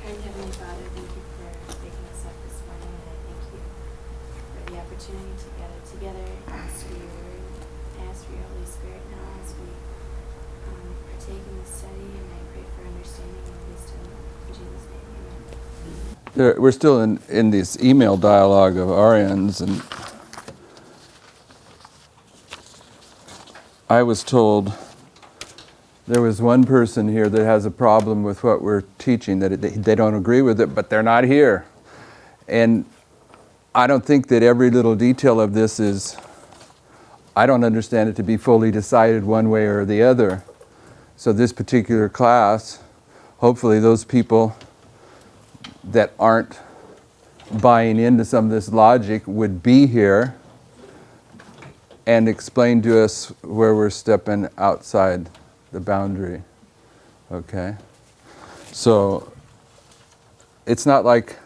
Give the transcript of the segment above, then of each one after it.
Kind Heavenly Father, thank you for waking us up this morning, and I thank you for the opportunity to gather together and study your word. I ask for your Holy Spirit now as we partake in this study, and I pray for understanding and wisdom. In Jesus' name, amen. We're still in this email dialogue of Arian's, and I was told there was one person here that has a problem with what we're teaching, that they don't agree with it, but they're not here. And I don't think that every little detail of this is, I don't understand it to be fully decided one way or the other. So this particular class, hopefully those people that aren't buying into some of this logic would be here and explain to us where we're stepping outside the boundary. Okay? So it's not like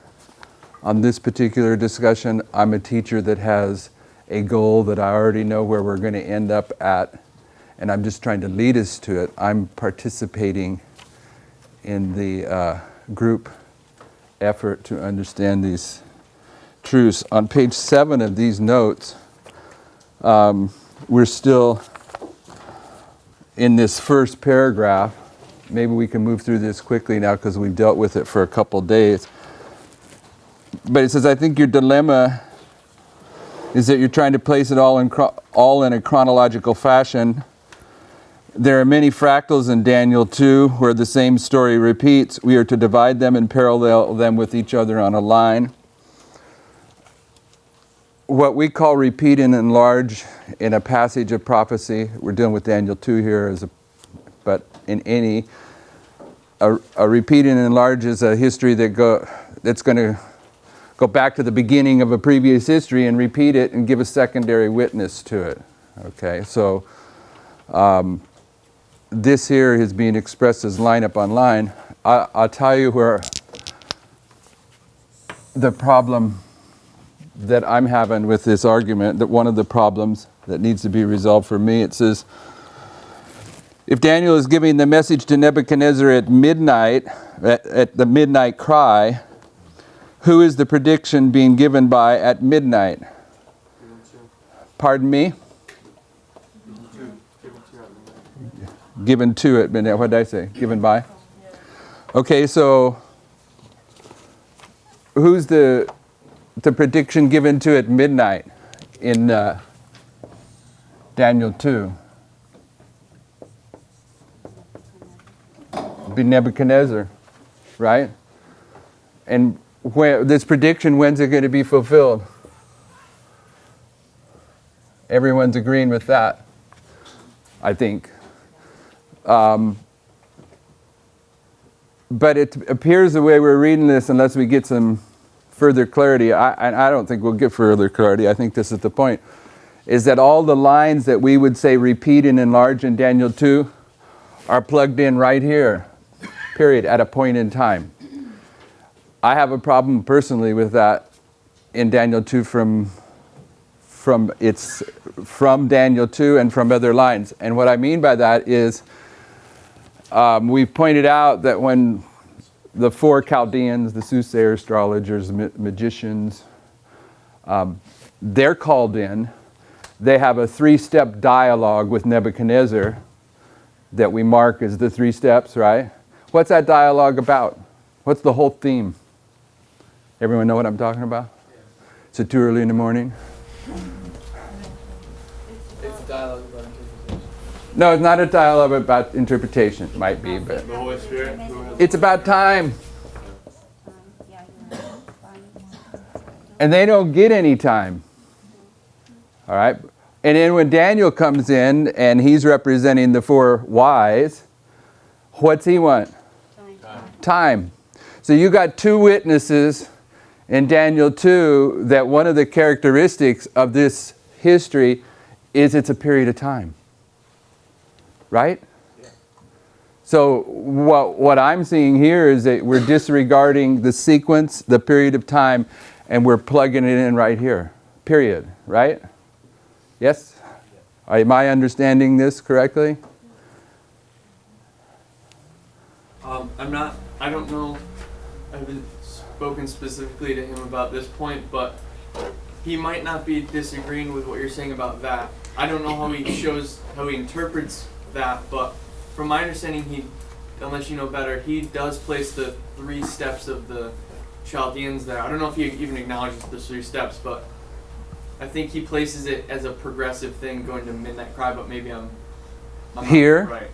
on this particular discussion I'm a teacher that has a goal that I already know where we're going to end up at, and I'm just trying to lead us to it. I'm participating in the group effort to understand these truths. On page 7 of these notes, we're still in this first paragraph. Maybe we can move through this quickly now because we've dealt with it for a couple days. But it says, I think your dilemma is that you're trying to place it all in a chronological fashion. There are many fractals in Daniel 2 where the same story repeats. We are to divide them and parallel them with each other on a line. What we call repeat and enlarge in a passage of prophecy, we're dealing with Daniel 2 here, but in any, a repeat and enlarge is a history that's going to go back to the beginning of a previous history and repeat it and give a secondary witness to it. Okay, so this here is being expressed as line upon line. I'll tell you where the problem that I'm having with this argument, that one of the problems that needs to be resolved for me, it says, if Daniel is giving the message to Nebuchadnezzar at midnight, at the midnight cry, who is the prediction being given by at midnight? Pardon me? Given to at midnight. What did I say? Given by? Okay, so who's the prediction given to at midnight in Daniel 2? Be Nebuchadnezzar, right? And this prediction, when's it going to be fulfilled? Everyone's agreeing with that, I think. But it appears the way we're reading this, unless we get some further clarity, I don't think we'll get further clarity, I think this is the point, is that all the lines that we would say repeat and enlarge in Daniel 2 are plugged in right here, period, at a point in time. I have a problem personally with that in Daniel 2 from Daniel 2 and from other lines. And what I mean by that is we've pointed out that when the 4 Chaldeans, the soothsayer, astrologers, magicians, they're called in, they have a 3-step dialogue with Nebuchadnezzar that we mark as the 3 steps, right? What's that dialogue about? What's the whole theme? Everyone know what I'm talking about? Is it too early in the morning? It's a dialogue about interpretation. No, it's not a dialogue about interpretation. It might be, but The Holy Spirit. it's about time. And they don't get any time. All right? And then when Daniel comes in and he's representing the 4 wise, what's he want? Time. So you got 2 witnesses in Daniel 2 that one of the characteristics of this history is it's a period of time. Right? Yeah. So what I'm seeing here is that we're disregarding the sequence, the period of time, and we're plugging it in right here. Period. Right? Yes? Am I understanding this correctly? I don't know haven't spoken specifically to him about this point, but he might not be disagreeing with what you're saying about that. I don't know how he interprets that, but from my understanding, unless you know better, he does place the 3 steps of the Chaldeans there. I don't know if he even acknowledges the 3 steps, but I think he places it as a progressive thing going to Midnight Cry, but maybe I'm Here? not right.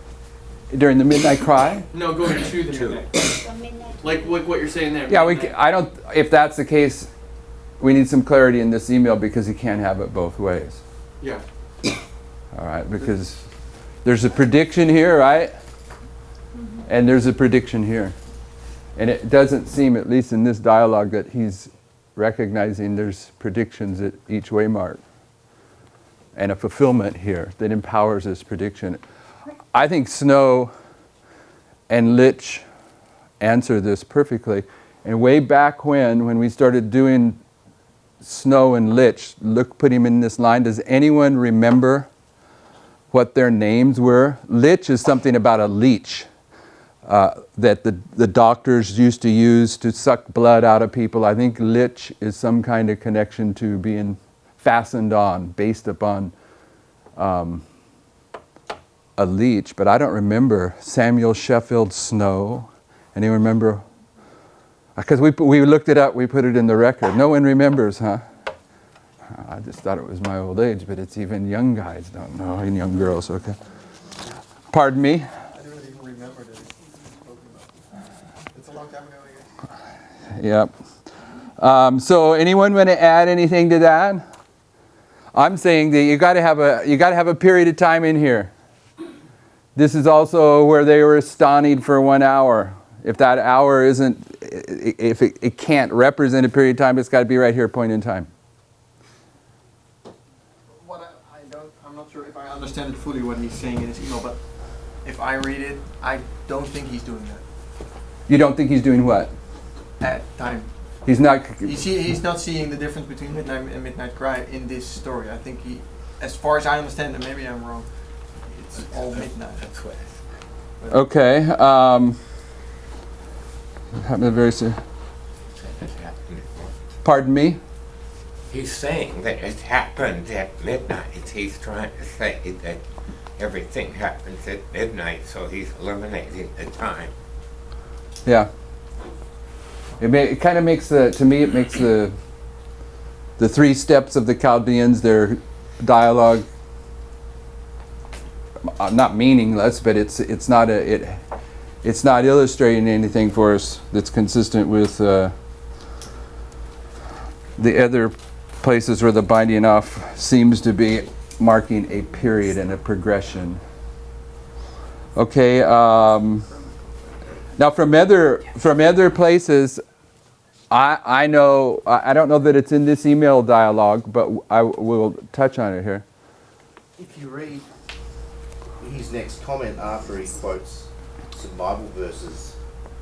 During the midnight cry? No, going to the Midnight Cry. From midnight. Like what you're saying there. Yeah, midnight. I don't, if that's the case, we need some clarity in this email because he can't have it both ways. Yeah. All right, because there's a prediction here, right? And there's a prediction here. And it doesn't seem, at least in this dialogue, that he's recognizing there's predictions at each way mark. And a fulfillment here that empowers this prediction. I think Snow and Litch answer this perfectly. And way back when we started doing Snow and Litch, put him in this line, does anyone remember what their names were? Litch is something about a leech that the doctors used to use to suck blood out of people. I think Litch is some kind of connection to being fastened on, based upon a leech, but I don't remember Samuel Sheffield Snow. Anyone remember? Because we looked it up, we put it in the record. No one remembers, huh? I just thought it was my old age, but it's even young guys don't know, and young girls, okay. Pardon me? I don't even remember that it's spoken about. It's a long time ago, I guess. Yep. So anyone want to add anything to that? I'm saying that you got to have a period of time in here. This is also where they were stonied for 1 hour. If that hour isn't, if it can't represent a period of time, it's got to be right here, point in time. I'm not sure if I understand it fully what he's saying in his email, but if I read it, I don't think he's doing that You don't think he's doing what? at time. He's not. He's not seeing the difference between Midnight and Midnight Cry in this story. I think he, as far as I understand, and maybe I'm wrong, it's all midnight. Okay. Very soon. Pardon me? He's saying that it happened at midnight. He's trying to say that everything happens at midnight, so he's eliminating the time. Yeah. It kind of makes to me it makes the 3 steps of the Chaldeans, their dialogue, not meaningless, but it's not illustrating anything for us that's consistent with the other places where the binding off seems to be marking a period and a progression. Okay. Now from other places, I know, I don't know that it's in this email dialogue, but I will touch on it here. If you read his next comment after he quotes some Bible verses,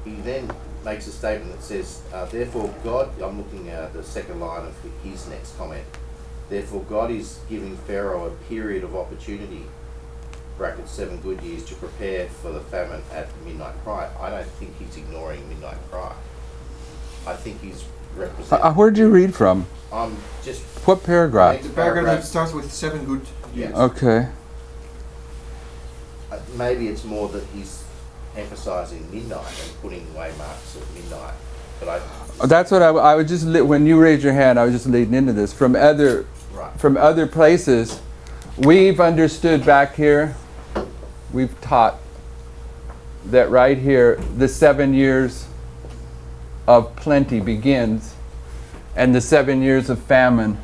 he then makes a statement that says, therefore God, I'm looking at the second line of his next comment, therefore God is giving Pharaoh a period of opportunity, bracket 7 good years, to prepare for the famine at Midnight Cry. I don't think he's ignoring Midnight Cry. I think he's representing... Where'd you read from? Just... What paragraph? The paragraph that starts with 7 good years. Yes. Okay. Maybe it's more that he's emphasizing midnight and putting waymarks at midnight. But That's what I would just, when you raised your hand, I was just leading into this. From other places, we've understood back here, we've taught that right here, the 7 years of plenty begins, and the 7 years of famine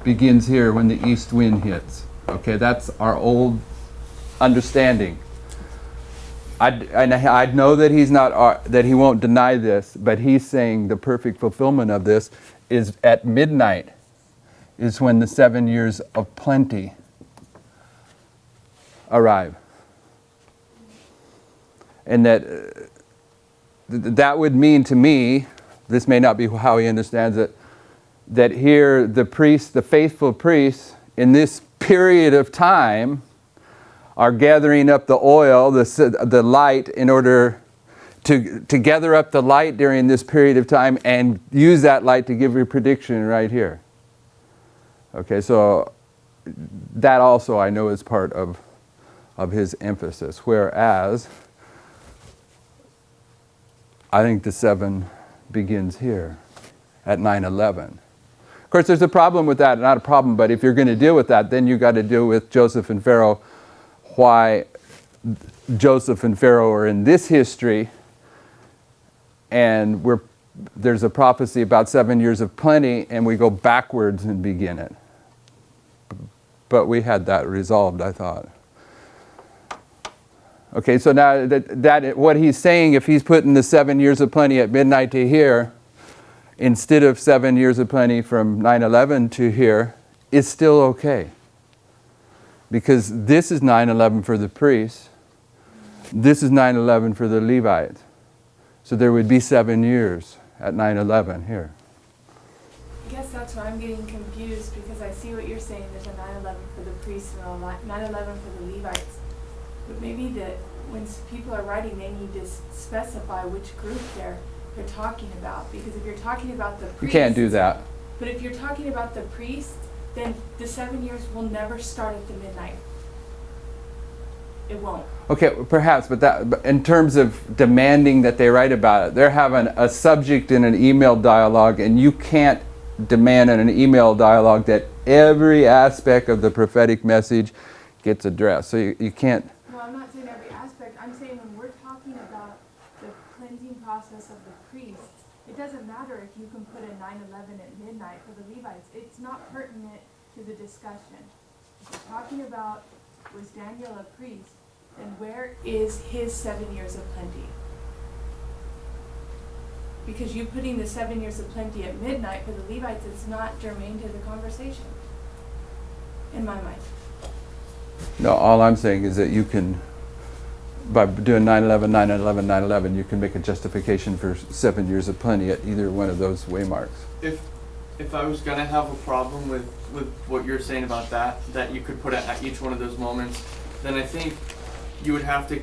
begins here when the east wind hits. Okay, that's our old understanding. I know that he's not, that he won't deny this, but he's saying the perfect fulfillment of this is at midnight, is when the 7 years of plenty arrive. And that would mean to me, this may not be how he understands it, that here the priests, the faithful priests, in this period of time, are gathering up the oil, the light, in order to gather up the light during this period of time and use that light to give your prediction right here. Okay, so that also I know is part of his emphasis. Whereas I think the 7 begins here at 9/11. Of course, there's a problem with that. Not a problem, but if you're going to deal with that, then you've got to deal with Joseph and Pharaoh. Why Joseph and Pharaoh are in this history, and there's a prophecy about 7 years of plenty, and we go backwards and begin it. But we had that resolved, I thought. Okay, so now that what he's saying, if he's putting the 7 years of plenty at midnight to here, instead of 7 years of plenty from 9/11 to here, is still okay. Because this is 9/11 for the priests. This is 9/11 for the Levites. So there would be 7 years at 9/11 here. I guess that's why I'm getting confused, because I see what you're saying, there's a 9/11 for the priests and a 9/11 for the Levites. But maybe when people are writing, they need to specify which group they're talking about. Because if you're talking about the priests... You can't do that. But if you're talking about the priests, then the 7 years will never start at the midnight. It won't. Okay, perhaps, but in terms of demanding that they write about it, they're having a subject in an email dialogue, and you can't demand in an email dialogue that every aspect of the prophetic message gets addressed. So you can't... Well, I'm not saying every aspect. I'm saying when we're talking about the cleansing process of the priests, it doesn't matter if you can put a 9/11 at midnight for the Levites. It's not pertinent to the discussion. If we're talking about, was Daniel a priest, then where is his 7 years of plenty? Because you putting the 7 years of plenty at midnight for the Levites, it's not germane to the conversation, in my mind. No, all I'm saying is that you can, by doing 9/11, 9/11, 9/11, you can make a justification for 7 years of plenty at either one of those waymarks. If I was gonna have a problem with what you're saying about that you could put it at each one of those moments, then I think you would have to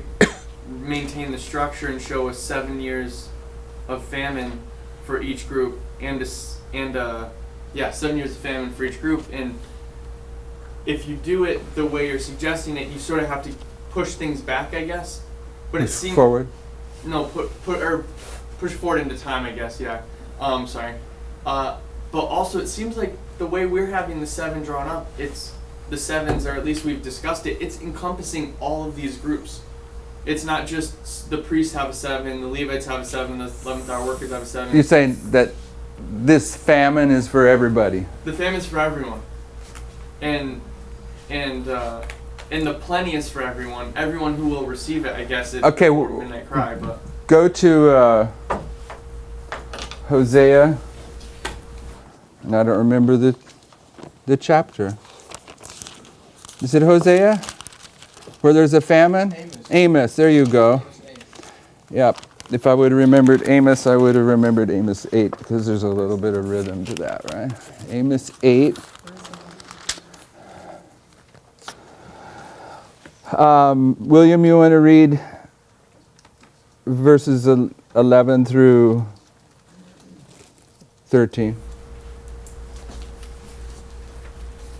maintain the structure and show us 7 years of famine for each group, and 7 years of famine for each group. And if you do it the way you're suggesting it, you sort of have to push things back, I guess. But it seems Forward. no push forward into time, I guess. Yeah. Sorry. But also, it seems like the way we're having the 7 drawn up, it's the 7s, or at least we've discussed it, it's encompassing all of these groups. It's not just the priests have a 7, the Levites have a 7, the 11th hour workers have a 7. You're saying that this famine is for everybody. The famine's for everyone. And the plenty is for everyone. Everyone who will receive it, I guess, is Okay, midnight cry, but Go to Hosea, and I don't remember the chapter. Is it Hosea? Where there's a famine? Amos, there you go. Yep. If I would have remembered Amos, I would have remembered Amos 8, because there's a little bit of rhythm to that, right? Amos 8. William, you want to read verses 11 through 13?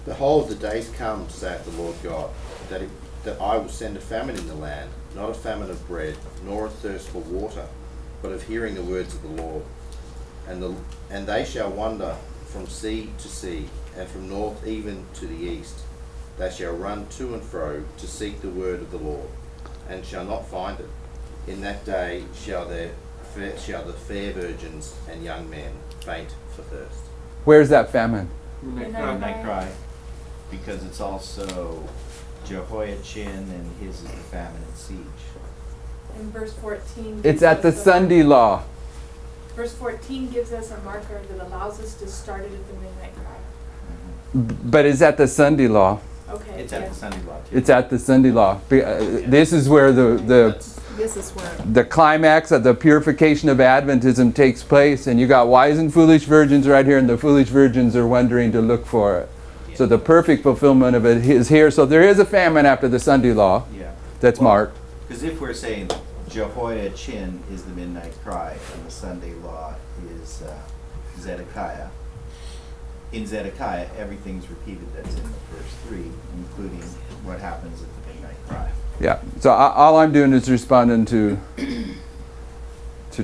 Behold, the days come, saith the Lord God, that I will send a famine in the land, not a famine of bread, nor a thirst for water, but of hearing the words of the Lord. And they shall wander from sea to sea, and from north even to the east. They shall run to and fro to seek the word of the Lord, and shall not find it. In that day shall the fair virgins and young men faint for thirst. Where's that famine? Midnight Cry, because it's also Jehoiachin, and his is the famine and siege. And verse 14. It's at the Sunday law. Verse 14 gives us a marker that allows us to start it at the midnight cry. But it's at the Sunday law. Okay. It's at the Sunday law too. It's at the Sunday law. This is where This is where. the climax of the purification of Adventism takes place, and you got wise and foolish virgins right here, and the foolish virgins are wondering to look for it. So the perfect fulfillment of it is here. So there is a famine after the Sunday law Yeah. that's Well, marked. Because if we're saying Jehoiachin is the midnight cry, and the Sunday law is Zedekiah. In Zedekiah, everything's repeated that's in the first three, including what happens at the midnight cry. Yeah. So all I'm doing is responding to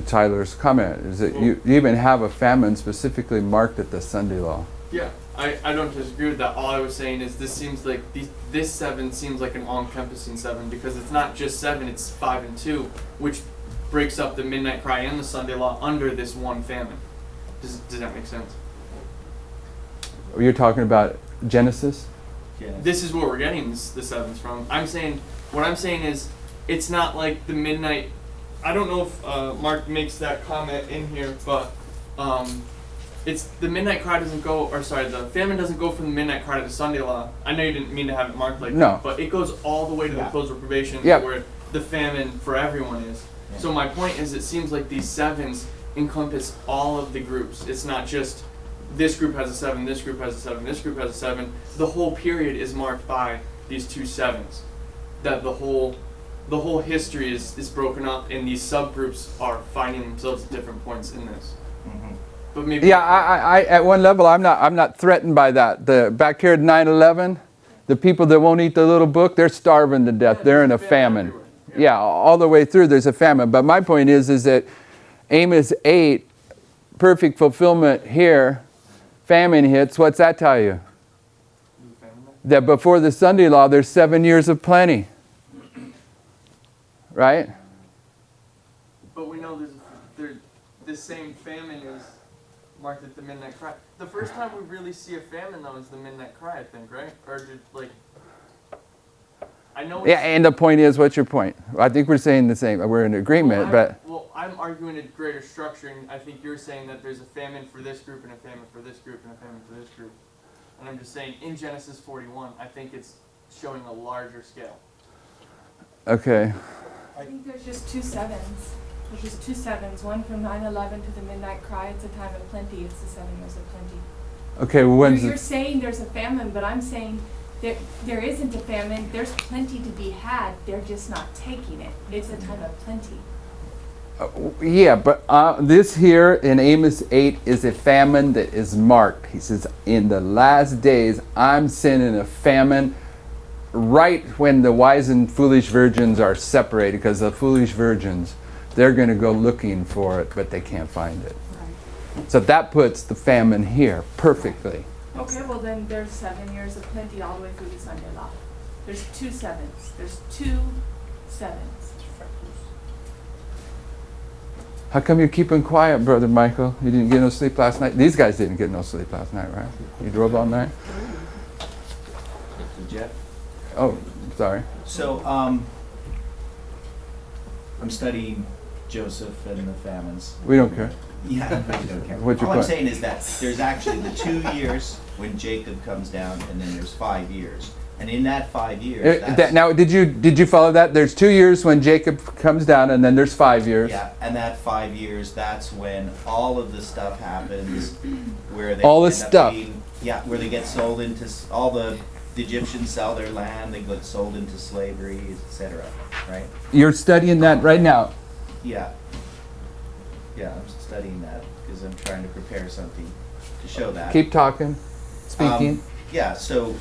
Tyler's comment. Is that you even have a famine specifically marked at the Sunday law? Yeah, I don't disagree with that. All I was saying is this seems like this 7 seems like an all-encompassing 7 because it's not just 7, it's 5 and 2, which breaks up the midnight cry and the Sunday law under this one famine. Does that make sense? You're talking about Genesis? This is where we're getting the 7s from. What I'm saying is it's not like the midnight. I don't know if Mark makes that comment in here, but it's the midnight cry doesn't go, or sorry, the famine doesn't go from the midnight cry to the Sunday law. I know you didn't mean to have it marked like No. that, but it goes all the way to the Yeah. close of probation Yeah. where the famine for everyone is. Yeah. So my point is it seems like these 7s encompass all of the groups. It's not just this group has a 7, this group has a 7, this group has a 7. The whole period is marked by these 2 7s. That the whole history is broken up and these subgroups are finding themselves at different points in this. Mhm. But maybe Yeah, I at one level I'm not threatened by that. The back here at 9/11, the people that won't eat the little book, they're starving to death. They're in a famine. everywhere. Yeah, all the way through there's a famine. But my point is that Amos 8, perfect fulfillment here, famine hits. What's that tell you? That before the Sunday law, there's 7 years of plenty. Right? But we know this same famine is marked at the midnight cry. The first time we really see a famine though is the midnight cry, I think, right? Or did I know. Yeah, and the point is, what's your point? I think we're saying the same. We're in agreement, but I'm arguing a greater structure, and I think you're saying that there's a famine for this group and a famine for this group and a famine for this group. And I'm just saying, in Genesis 41, I think it's showing a larger scale. okay. I think there's just 2 7s. There's just 2 7s. One from 9/11 to the midnight cry. It's a time of plenty. It's the 7 years of plenty. Okay, well, when's You're saying there's a famine, but I'm saying there isn't a famine. There's plenty to be had. They're just not taking it. It's a time of plenty. yeah, but this here in Amos 8 is a famine that is marked. He says, in the last days, I'm sending a famine right when the wise and foolish virgins are separated, because the foolish virgins, they're going to go looking for it, but they can't find it. Right. So that puts the famine here perfectly. Okay, well then there's 7 years of plenty all the way through the Sunday law. There's 2 7s. There's 2 7s. How come you're keeping quiet, Brother Michael? You didn't get no sleep last night? These guys didn't get no sleep last night, right? You drove all night? So Jeff? Oh, sorry. So, I'm studying Joseph and the famines. We don't care. Yeah, but you don't care. What's your All I'm point? saying is that there's actually the 2 years when Jacob comes down, and then there's 5 years. And in that 5 years, that's, Now, did you follow that? There's 2 years when Jacob comes down, and then there's 5 years. yeah, and that 5 years, that's when all of the stuff happens, where they All the end up stuff. where they get sold into all the Egyptians sell their land, they get sold into slavery, etc. Right? You're studying that right now. Yeah. Yeah, I'm studying that because I'm trying to prepare something to show that. Keep talking, speaking. Yeah, so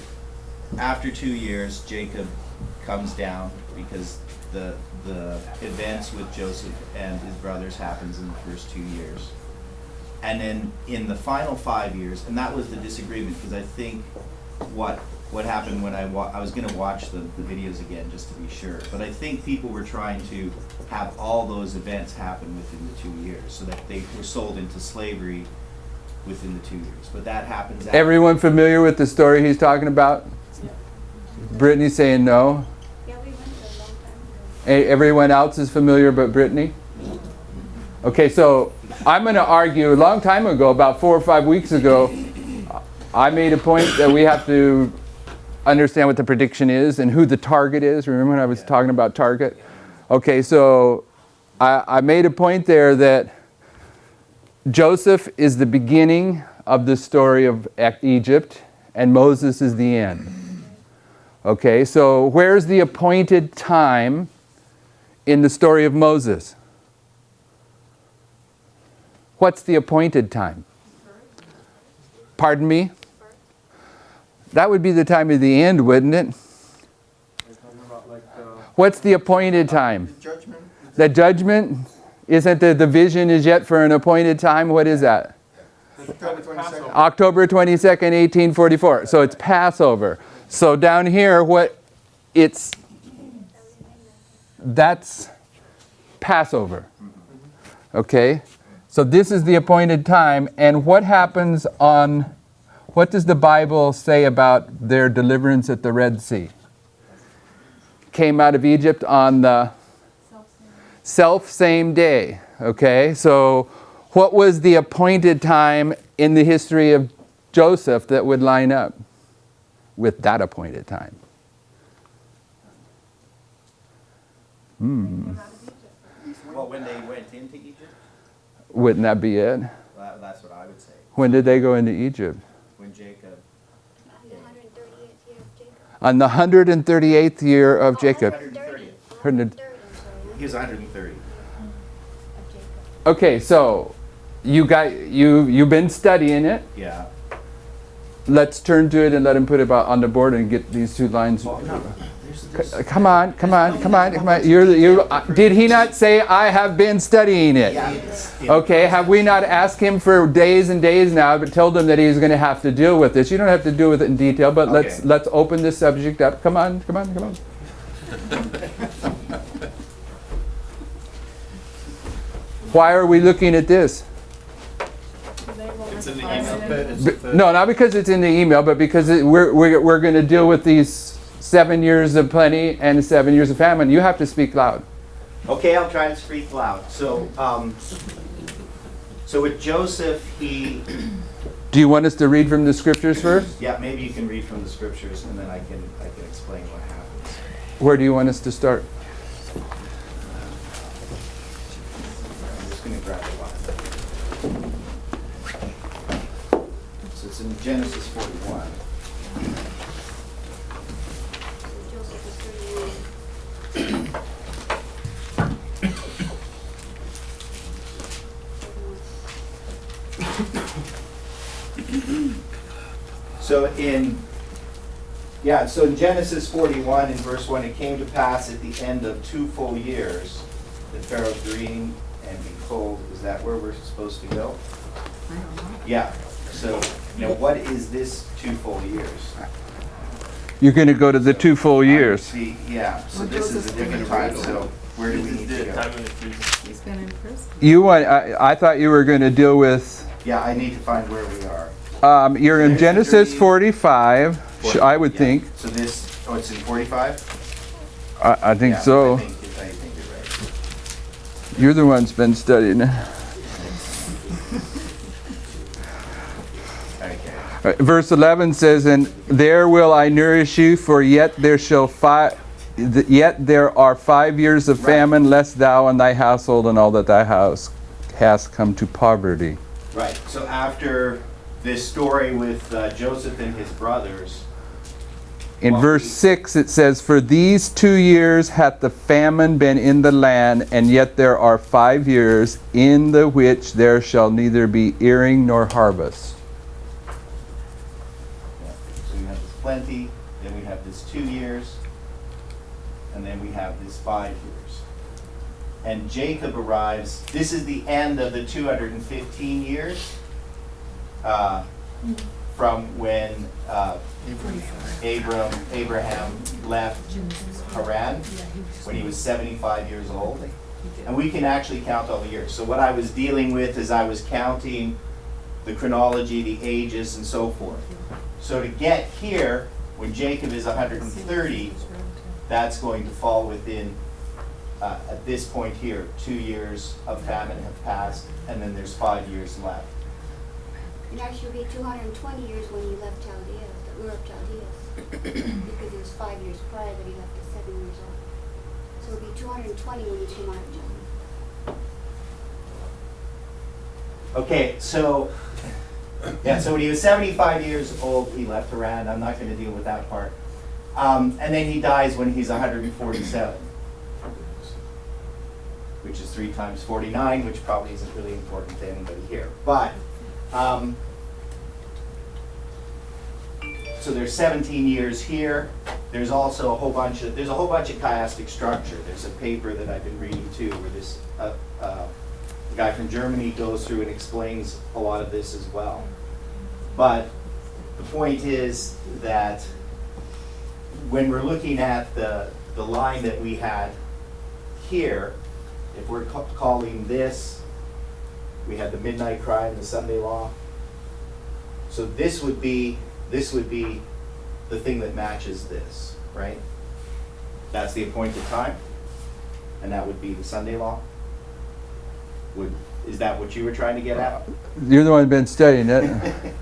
after 2 years, Jacob comes down because the events with Joseph and his brothers happens in the first 2 years. And then in the final 5 years, and that was the disagreement, because I think what happened when I was going to watch the videos again just to be sure, but I think people were trying to have all those events happen within the 2 years so that they were sold into slavery within the 2 years. But that happens after. Everyone familiar with the story he's talking about? Brittany saying no. Yeah, we went there a long time ago. Everyone else is familiar but Brittany? Okay, so I'm going to argue a long time ago, about 4 or 5 weeks ago, I made a point that we have to understand what the prediction is and who the target is. Remember when I was talking about target? Okay, so I made a point there that Joseph is the beginning of the story of Egypt and Moses is the end. Okay, so where's the appointed time in the story of Moses? What's the appointed time? Pardon me? That would be the time of the end, wouldn't it? What's the appointed time? Judgment. The judgment? Isn't the vision is yet for an appointed time? What is that? October 22nd. October 22nd, 1844. So it's Passover. So down here, that's Passover. Okay? So this is the appointed time. And what happens what does the Bible say about their deliverance at the Red Sea? Came out of Egypt on the same day. Okay? So what was the appointed time in the history of Joseph that would line up with that appointed time? Well, when they went into Egypt, Wouldn't that be it? that's what I would say. When did they go into Egypt? When Jacob. On the 138th year of Jacob. 130th. He was 130. Okay, so you've been studying it. Yeah. Let's turn to it and let him put it on the board and get these two lines. Well, no, Come on. Did he not say, I have been studying it? Okay, have we not asked him for days and days now, but told him that he's going to have to deal with this? You don't have to deal with it in detail, but Okay. let's open this subject up. Come on. Why are we looking at this? It's in the email. No, not because it's in the email, but because we're going to deal with these 7 years of plenty and 7 years of famine. You have to speak loud. Okay, I'll try to speak loud. So with Joseph, he. Do you want us to read from the scriptures first? Yeah, maybe you can read from the scriptures, and then I can explain what happens. Where do you want us to start? I'm just going to grab a line. So it's in Genesis 41. So in Genesis 41 in verse 1, it came to pass at the end of 2 full years that Pharaoh dreamed, and behold, is that where we're supposed to go? Yeah. So now what is this 2 full years? You're going to go to the 2 full years. Yeah, so this is a different time, so where do we need to go? He's been in prison. I thought you were going to deal with. Yeah, I need to find where we are. You're in Genesis 45, I would think. So it's in 45? I think Yeah, so. I think you're right. You're the one's been studying it. Okay. Verse 11 says, "And there will I nourish you, for yet there are 5 years of famine, lest thou and thy household and all that thy house hast come to poverty." Right. So after this story with Joseph and his brothers, In verse 6 it says, "For these 2 years hath the famine been in the land, and yet there are 5 years in the which there shall neither be earing nor harvest." so we have this plenty, then we have this 2 years, and then we have this 5 years. And Jacob arrives. This is the end of the 215 years from when Abraham left Haran when he was 75 years old. And we can actually count all the years. So what I was dealing with is I was counting the chronology, the ages, and so forth. So to get here, when Jacob is 130, that's going to fall within, at this point here, 2 years of famine have passed, and then there's 5 years left. It actually be 220 years when he left Chaldea, the Ur of Chaldeas, because it was 5 years prior that he left at 7 years old. So it would be 220 when he came out of Chaldea. Okay, so when he was 75 years old, he left Haran. I'm not going to deal with that part. And then he dies when he's 147. which is 3 times 49, which probably isn't really important to anybody here. But, so there's 17 years here. There's also a whole bunch of chiastic structure. There's a paper that I've been reading too, where this a guy from Germany goes through and explains a lot of this as well. But the point is that when we're looking at the line that we had here, if we're calling this, we had the midnight cry and the Sunday law. So this would be the thing that matches this, right? That's the appointed time, and that would be the Sunday law. Is that what you were trying to get at? You're the one who's been studying it.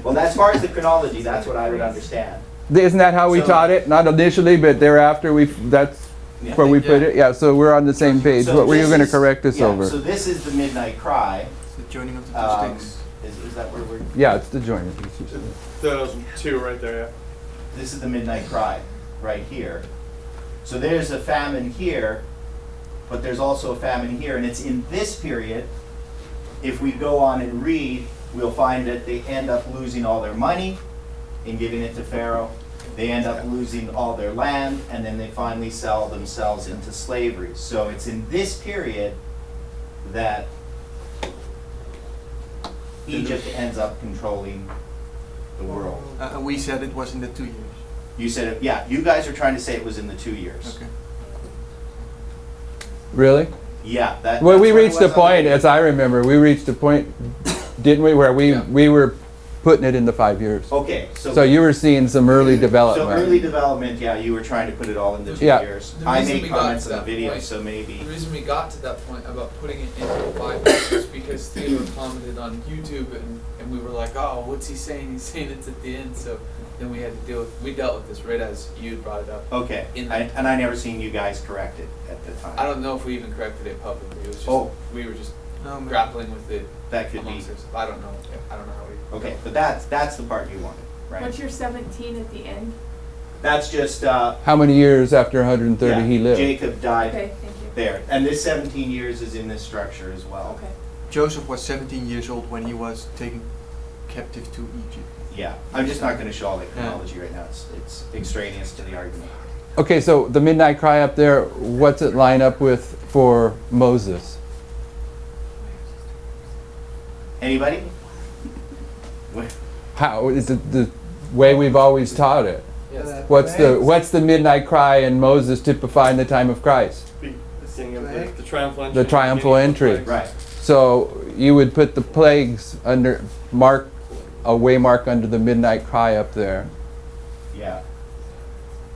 Well, as far as the chronology, that's what I would understand. Isn't that how we So- taught it? Not initially, but thereafter that's Yeah. where we put it. Yeah, so we're on the same page. So What were you this going to is- correct us yeah, over? So this is the midnight cry. It's the joining of the two sticks. Is that where we're? Yeah, it's the joint. The two right there, yeah. This is the midnight cry, right here. So there's a famine here, but there's also a famine here, and it's in this period. If we go on and read, we'll find that they end up losing all their money and giving it to Pharaoh. They end up losing all their land, and then they finally sell themselves into slavery. So it's in this period that Egypt ends up controlling the world. We said it was in the 2 years. You said it, yeah, you guys are trying to say it was in the 2 years. Okay. Really? Yeah, that. Well, that's we what it reached a was on point, the- as I remember, we reached a point, didn't we, where we were putting it in the 5 years. Okay, So you were seeing some early So development. early development, yeah, you were trying to put it all in the 2 Yeah. years. The I reason made we got comments to on the that video, point- so maybe. The reason we got to that point about putting it into the 5 years is because Theodore commented on YouTube and we were like, oh, what's he saying? He's saying it's at the end. So then we had to we dealt with this right as you brought it up. Okay, In and I never seen you guys correct it at the time. I don't know if we even corrected it publicly. It was just, Oh. we were just No, man. grappling with it That could be, amongst ourselves. I don't know. I don't know how we. okay, but that's the part you wanted, right? What's your 17 at the end? That's just, How many years after 130 yeah, he lived? Jacob died Okay, thank you. there. And this 17 years is in this structure as well. Okay. Joseph was 17 years old when he was taken captive to Egypt. Yeah, I'm just not gonna show all the chronology right now, it's extraneous to the argument. Okay, so the midnight cry up there, what's it line up with for Moses? Anybody? How is it the way we've always taught it? Yes. What's the midnight cry in Moses typifying the time of Christ? The thing of the triumphal entry. The triumphal entry. Right, So you would put the plagues under a waymark under the midnight cry up there, yeah.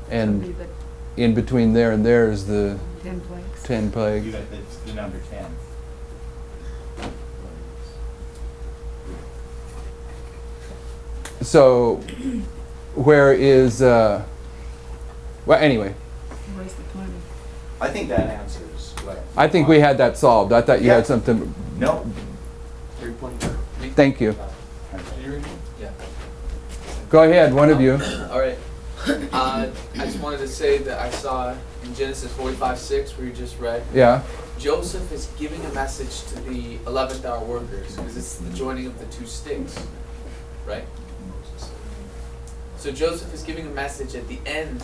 and in between there and there is the 10 plagues. 10 You plagues. got the number 10. So where is well anyway, Where's the 20? I think that answers what. I think we had that solved. I thought you Yeah. had something. No. 3.5. Thank you. Yeah. Go ahead, one of you. All right. I just wanted to say that I saw in Genesis 45:6, where you just read, Yeah. Joseph is giving a message to the 11th hour workers because it's the joining of the 2 sticks, right? So Joseph is giving a message at the end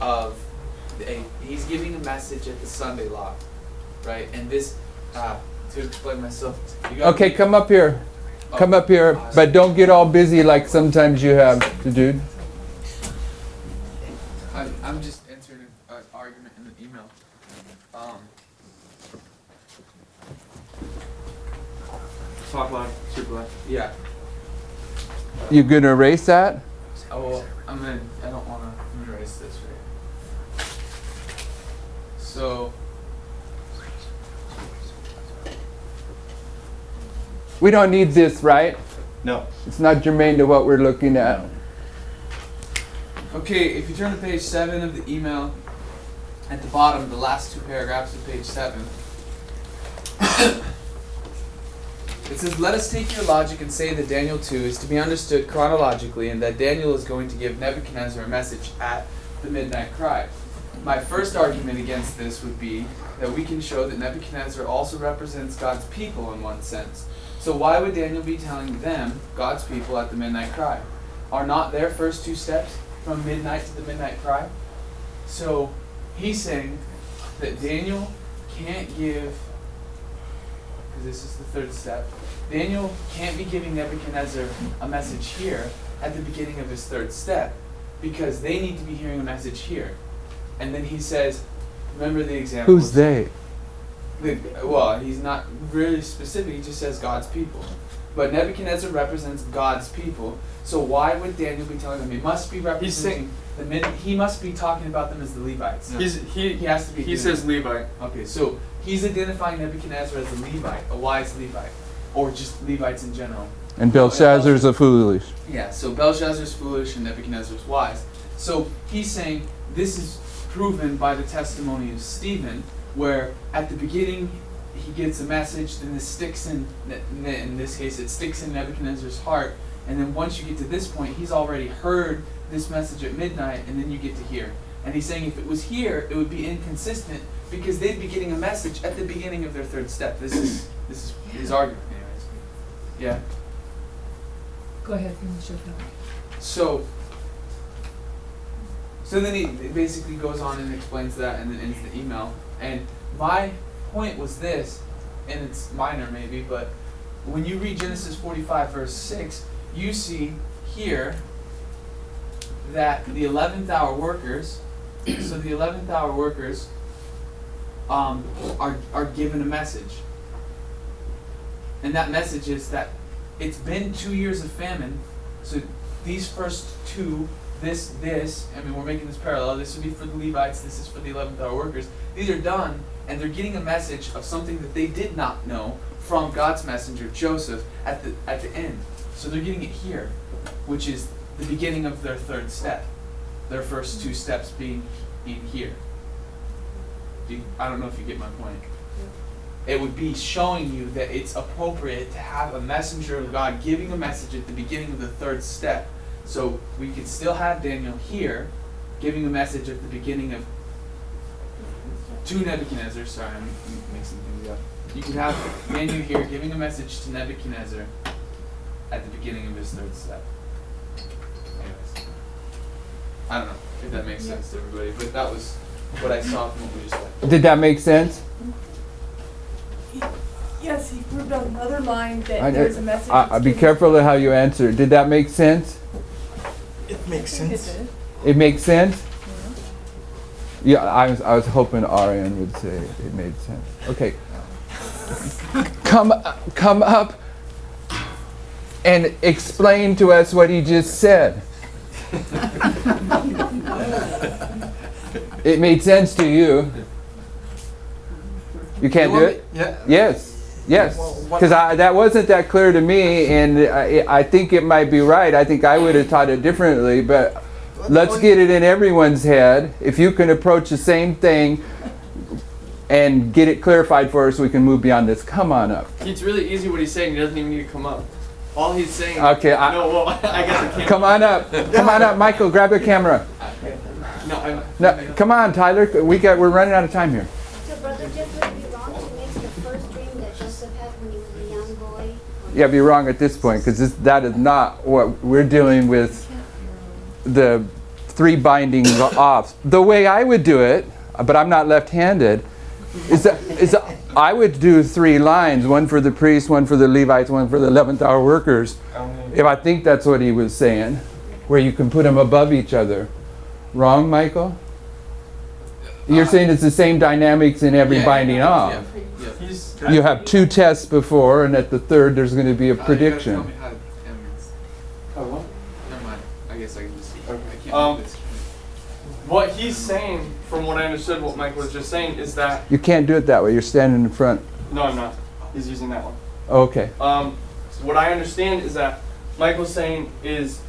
of he's giving a message at the Sunday law, right? And this, to explain myself, you got Okay, come up here. Come up here, but don't get all busy like sometimes you have to do. I'm just answering an argument in the email. Talk loud, super loud. Yeah. You gonna erase that? Oh, well, I don't want to erase this right. So, We don't need this, right? No. It's not germane to what we're looking at. okay, if you turn to page 7 of the email, at the bottom, the last 2 paragraphs of page 7, it says, let us take your logic and say that Daniel 2 is to be understood chronologically and that Daniel is going to give Nebuchadnezzar a message at the midnight cry. my first argument against this would be that we can show that Nebuchadnezzar also represents God's people in one sense. So why would Daniel be telling them, God's people, at the midnight cry? Are not their first two steps from midnight to the midnight cry? So he's saying that Daniel can't give, because this is the third step, Daniel can't be giving Nebuchadnezzar a message here at the beginning of his third step, because they need to be hearing a message here. And then he says, remember the example. Who's they? Well, he's not really specific, he just says God's people. But Nebuchadnezzar represents God's people, so why would Daniel be telling them? He must be representing he must be talking about them as the Levites. He has to be. He says Levite. Okay, so he's identifying Nebuchadnezzar as a Levite, a wise Levite, or just Levites in general. And Belshazzar's a foolish. Yeah, so Belshazzar's foolish and Nebuchadnezzar's wise. So he's saying this is proven by the testimony of Stephen, where at the beginning he gets a message, then this sticks in this case it sticks in Nebuchadnezzar's heart, and then once you get to this point, he's already heard this message at midnight, and then you get to here. And he's saying if it was here, it would be inconsistent, because they'd be getting a message at the beginning of their third step. This is his argument, anyways. Yeah. Go ahead, finish your thought. So then he basically goes on and explains that, and then ends the email. And my point was this, and it's minor maybe, but when you read Genesis 45 verse 6, you see here that the 11th hour workers, so the 11th hour workers are given a message. And that message is that it's been 2 years of famine, so these first two, this, I mean, we're making this parallel. This would be for the Levites, this is for the 11th hour workers. These are done, and they're getting a message of something that they did not know from God's messenger, Joseph, at the end. So they're getting it here, which is the beginning of their third step. Their first two steps being in here. I don't know if you get my point. It would be showing you that it's appropriate to have a messenger of God giving a message at the beginning of the third step. So we could still have Daniel here giving a message at the beginning of to Nebuchadnezzar. Sorry, I'm mixing things up. You could have Daniel here giving a message to Nebuchadnezzar at the beginning of his third step. Anyways, I don't know if that makes sense to everybody, but that was what I saw from what we just read. Did that make sense? Yes, he proved on another line that there's a message. Be careful of how you answer. Did that make sense? It makes sense. It makes sense? Yeah, I was hoping Arian would say it made sense. Okay. Come up and explain to us what he just said. It made sense to you. You can't do it? Yeah. Yes. Yes. Because that wasn't that clear to me, and I think it might be right. I think I would have taught it differently, but let's get it in everyone's head. If you can approach the same thing and get it clarified for us, we can move beyond this. Come on up. It's really easy what he's saying. He doesn't even need to come up. All he's saying. Okay. I guess I can't. Come on up. Come on up, Michael. Grab the camera. No, come on, Tyler. We're running out of time here. So, Brother Jeff, would it be wrong to mix the first dream that Joseph had when he was a young boy? Yeah, be wrong at this point, because that is not what we're dealing with. The three bindings off. The way I would do it, but I'm not left-handed, is that I would do 3 lines, one for the priests, one for the Levites, one for the 11th hour workers. If I think that's what he was saying, where you can put them above each other. Wrong, Michael? You're saying it's the same dynamics in every binding off. Yeah. You have 2 tests before, and at the third there's going to be a prediction. Oh, what? Never mind. I guess I can just. I can't do this. What he's saying, from what I understood, what Mike was just saying, is that You can't do it that way. You're standing in front. no, I'm not. He's using that one. Okay. What I understand is that Michael's saying is,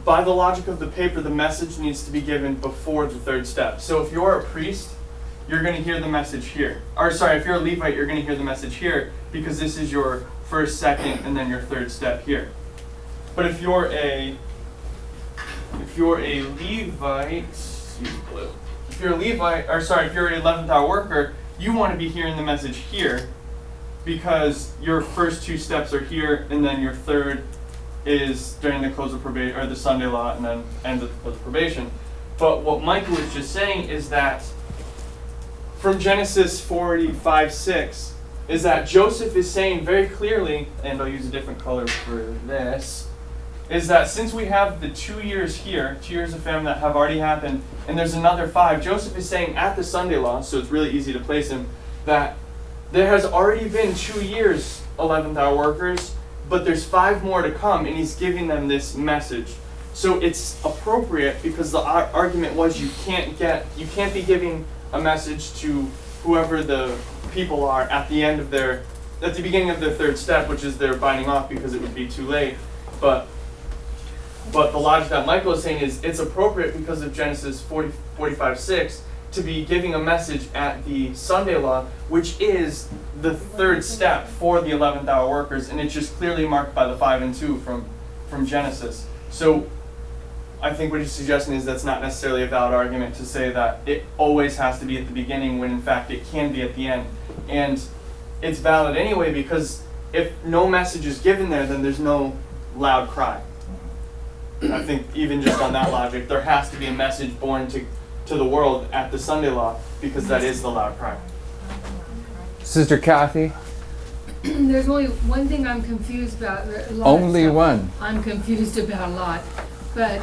by the logic of the paper, the message needs to be given before the third step. So if you're a priest, you're going to hear the message here. Or sorry, if you're a Levite, you're going to hear the message here, because this is your first, second, and then your third step here. But if you're a Levite, use blue. If you're a Levite, or sorry, if you're an 11th hour worker, you want to be hearing the message here, because your first 2 steps are here, and then your third is during the close of probation, or the Sunday law, and then ends at the close of probation. But what Michael was just saying is that from Genesis 45:6 is that Joseph is saying very clearly, and I'll use a different color for this, is that since we have the 2 years here, 2 years of famine that have already happened, and there's another 5, Joseph is saying at the Sunday law, so it's really easy to place him, that there has already been 2 years 11th hour workers, but there's 5 more to come, and he's giving them this message. So it's appropriate, because the argument was you can't be giving a message to whoever the people are at the beginning of their third step, which is their binding off, because it would be too late. But the logic that Michael is saying is it's appropriate because of Genesis 45:6 to be giving a message at the Sunday law, which is the third step for the 11th hour workers, and it's just clearly marked by the 5 and 2 from Genesis. So I think what he's suggesting is that's not necessarily a valid argument to say that it always has to be at the beginning, when in fact it can be at the end. And it's valid anyway, because if no message is given there, then there's no loud cry. I think even just on that logic, there has to be a message born to the world at the Sunday law, because that is the loud cry. Sister Kathy? There's only one thing I'm confused about. Only one. I'm confused about a lot. But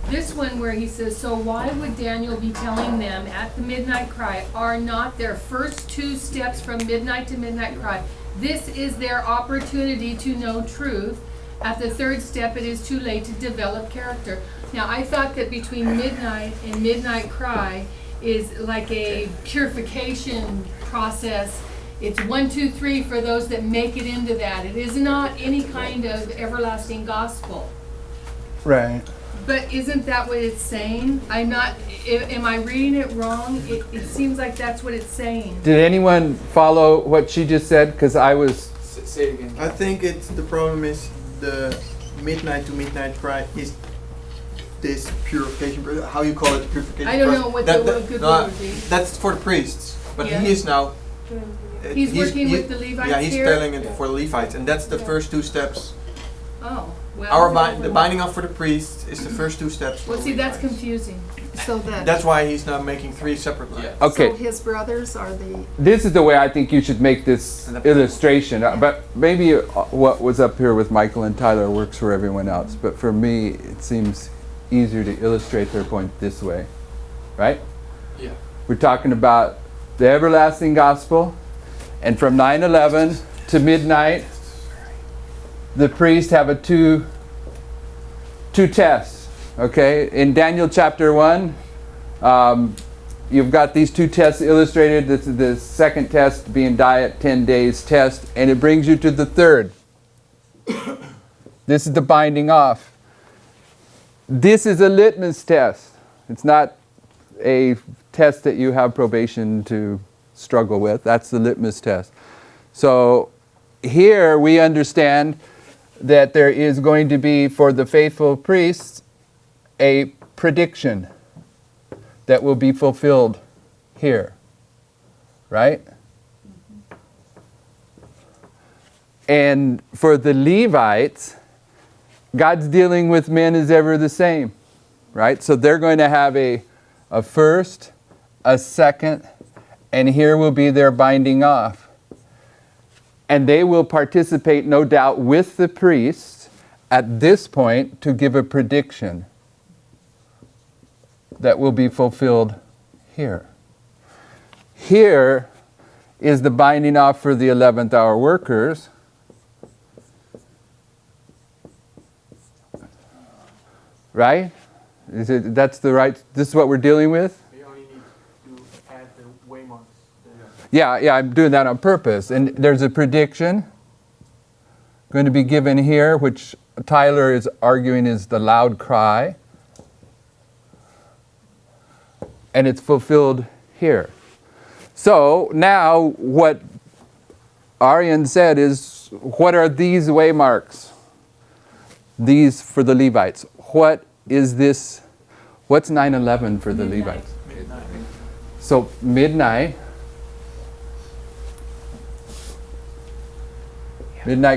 this one where he says, so why would Daniel be telling them at the midnight cry, are not their first 2 steps from midnight to midnight cry? This is their opportunity to know truth. At the 3rd step, it is too late to develop character. Now, I thought that between midnight and midnight cry is like a purification process. It's 1, 2, 3 for those that make it into that. It is not any kind of everlasting gospel. Right. But isn't that what it's saying? Am I reading it wrong? It seems like that's what it's saying. Did anyone follow what she just said? Because I was... Say it again. I think the problem is the midnight to midnight cry is this purification, how you call it, purification. I don't know what the good word would be. That's for the priests, but Yeah. he is now. He's working with the Levites Yeah, he's here? telling it for the Levites, and that's the first 2 steps. Oh, well. The binding off for the priests is the first 2 steps. For Well, the see, that's Levites. confusing. So that, That's why he's now making 3 separate lines. Yeah. Okay. so his brothers are the, This is the way I think you should make this illustration. But maybe what was up here with Michael and Tyler works for everyone else. But for me, it seems easier to illustrate their point this way. Right? Yeah. We're talking about the everlasting gospel. And from 9/11 to midnight, the priests have a two tests. Okay? In Daniel chapter 1, you've got these 2 tests illustrated. This is the second test being diet 10 days test, and it brings you to the 3rd. This is the binding off. This is a litmus test. It's not a test that you have probation to struggle with. That's the litmus test. So here we understand that there is going to be, for the faithful priests, a prediction that will be fulfilled here, right? And for the Levites, God's dealing with men is ever the same, right? So they're going to have a first, a second, and here will be their binding off. And they will participate, no doubt, with the priests at this point to give a prediction that will be fulfilled here. Here is the binding off for the 11th hour workers. Right? That's the right, this is what we're dealing with? We only need to add the waymarks. Yeah, I'm doing that on purpose. And there's a prediction going to be given here, which Tyler is arguing is the loud cry. And it's fulfilled here. So now what Aryan said is, what are these waymarks? These for the Levites. What is this? What's 9/11 for the Levites? So midnight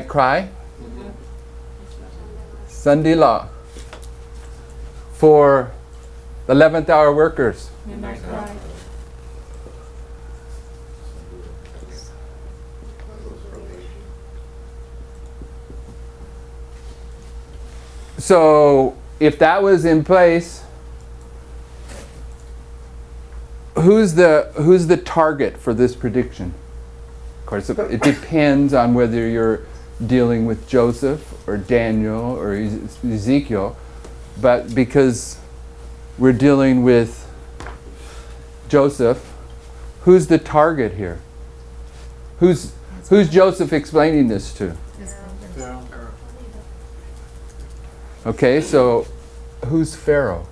cry, Sunday law for the 11th hour workers. Midnight cry. So if that was in place, who's the target for this prediction? Of course, it depends on whether you're dealing with Joseph or Daniel or Ezekiel, but because we're dealing with Joseph, who's the target here? Who's Joseph explaining this to? Okay, so who's Pharaoh?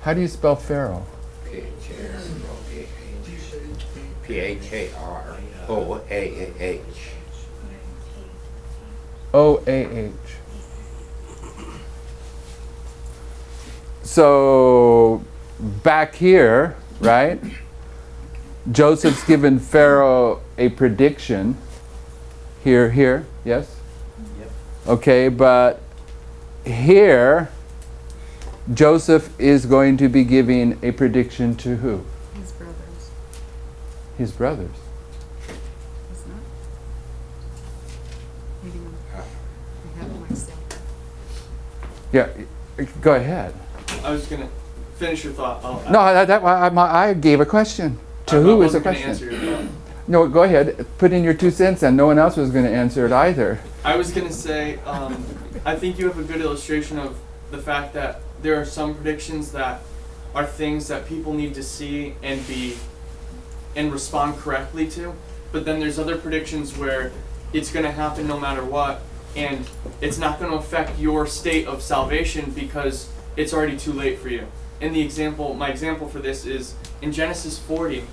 How do you spell Pharaoh? P-H-A-R-O-A-H. O-A-H. So back here, right? Joseph's given Pharaoh a prediction. Here, yes? Yep. Okay, but here, Joseph is going to be giving a prediction to who? His brothers. His brothers. It's not. Maybe not. I have it myself. Yeah, go ahead. I was gonna finish your thought. No, I gave a question. To who is the question? Answer your thought. No, go ahead. Put in your 2 cents, and no one else was going to answer it either. I was gonna say, I think you have a good illustration of the fact that there are some predictions that are things that people need to see and respond correctly to, but then there's other predictions where it's gonna happen no matter what, and it's not gonna affect your state of salvation because it's already too late for you. And my example for this is in Genesis 40.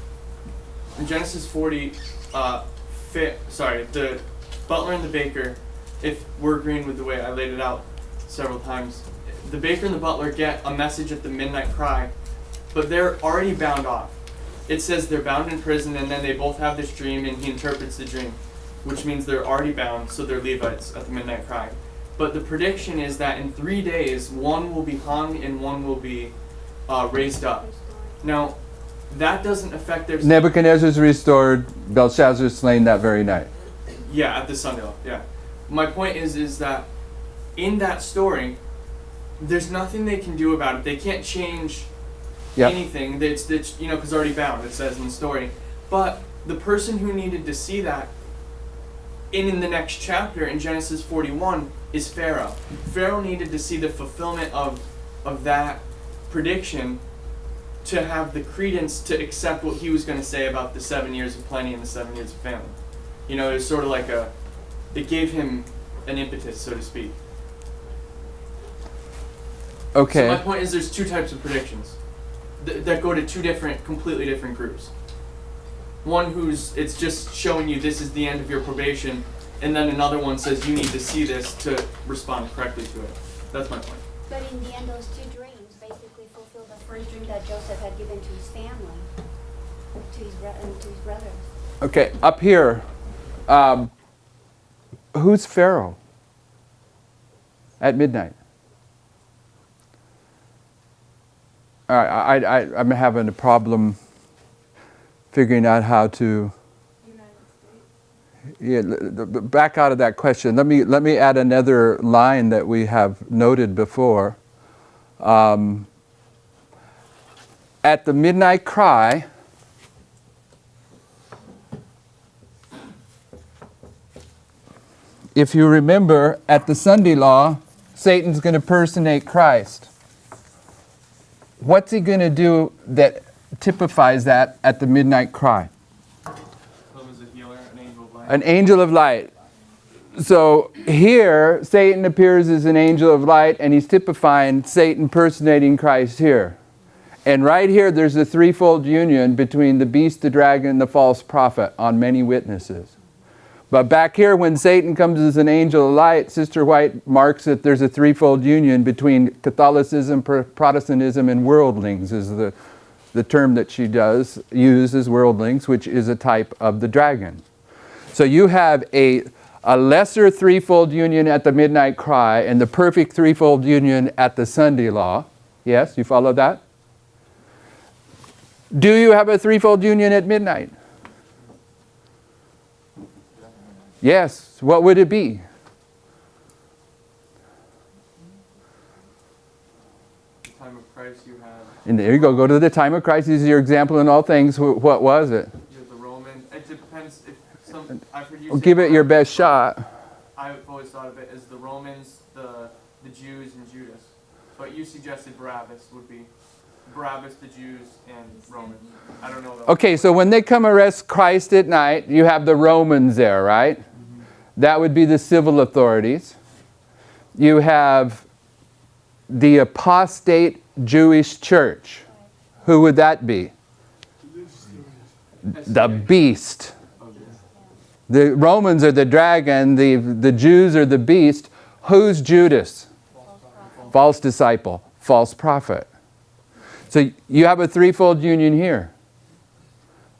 In Genesis 40, the butler and the baker, if we're agreeing with the way I laid it out several times, the baker and the butler get a message at the midnight cry, but they're already bound off. It says they're bound in prison, and then they both have this dream, and he interprets the dream, which means they're already bound, so they're Levites at the midnight cry. But the prediction is that in 3 days, one will be hung and one will be raised up. Now, that doesn't affect their... Nebuchadnezzar's restored, Belshazzar's slain that very night. Yeah, at the Sunday, yeah. My point is that in that story, there's nothing they can do about it. They can't change anything. That's because they're already bound, it says in the story. But the person who needed to see that in the next chapter, in Genesis 41, is Pharaoh. Pharaoh needed to see the fulfillment of that prediction to have the credence to accept what he was going to say about the 7 years of plenty and the 7 years of famine. It was sort of like it gave him an impetus, so to speak. Okay. So my point is there's two types of predictions that go to two completely different groups. One it's just showing you this is the end of your probation, and then another one says you need to see this to respond correctly to it. That's my point. But in the end, those two dreams basically fulfill the first dream that Joseph had given to his family, to his brothers. Okay, up here, who's Pharaoh at midnight? All right, I'm having a problem figuring out how to. Yeah, back out of that question. Let me add another line that we have noted before. At the midnight cry, if you remember, at the Sunday law, Satan's going to personate Christ. What's he going to do that typifies that at the midnight cry? An angel of light. So here, Satan appears as an angel of light, and he's typifying Satan personating Christ here. And right here, there's a threefold union between the beast, the dragon, and the false prophet on many witnesses. But back here, when Satan comes as an angel of light, Sister White marks that there's a threefold union between Catholicism, Protestantism, and worldlings, is the the term that she does use is worldlings, which is a type of the dragon. So you have a lesser threefold union at the midnight cry and the perfect threefold union at the Sunday law. Yes, you follow that? Do you have a threefold union at midnight? Yes. What would it be? The time of Christ you have. And there you go. Go to the time of Christ. This is your example in all things. What was it? You have the Roman. It depends if some. I've heard you. Well, say give it your Barabbas. best shot. I've always thought of it as the Romans, the Jews, and Judas. But you suggested Barabbas would be Barabbas, the Jews, and Romans. I don't know though. Okay, so when they come arrest Christ at night, you have the Romans there, right? Mm-hmm. That would be the civil authorities. You have the apostate Jewish church. Who would that be? The beast. The Romans are the dragon, the Jews are the beast. Who's Judas? False disciple, false prophet. So you have a threefold union here.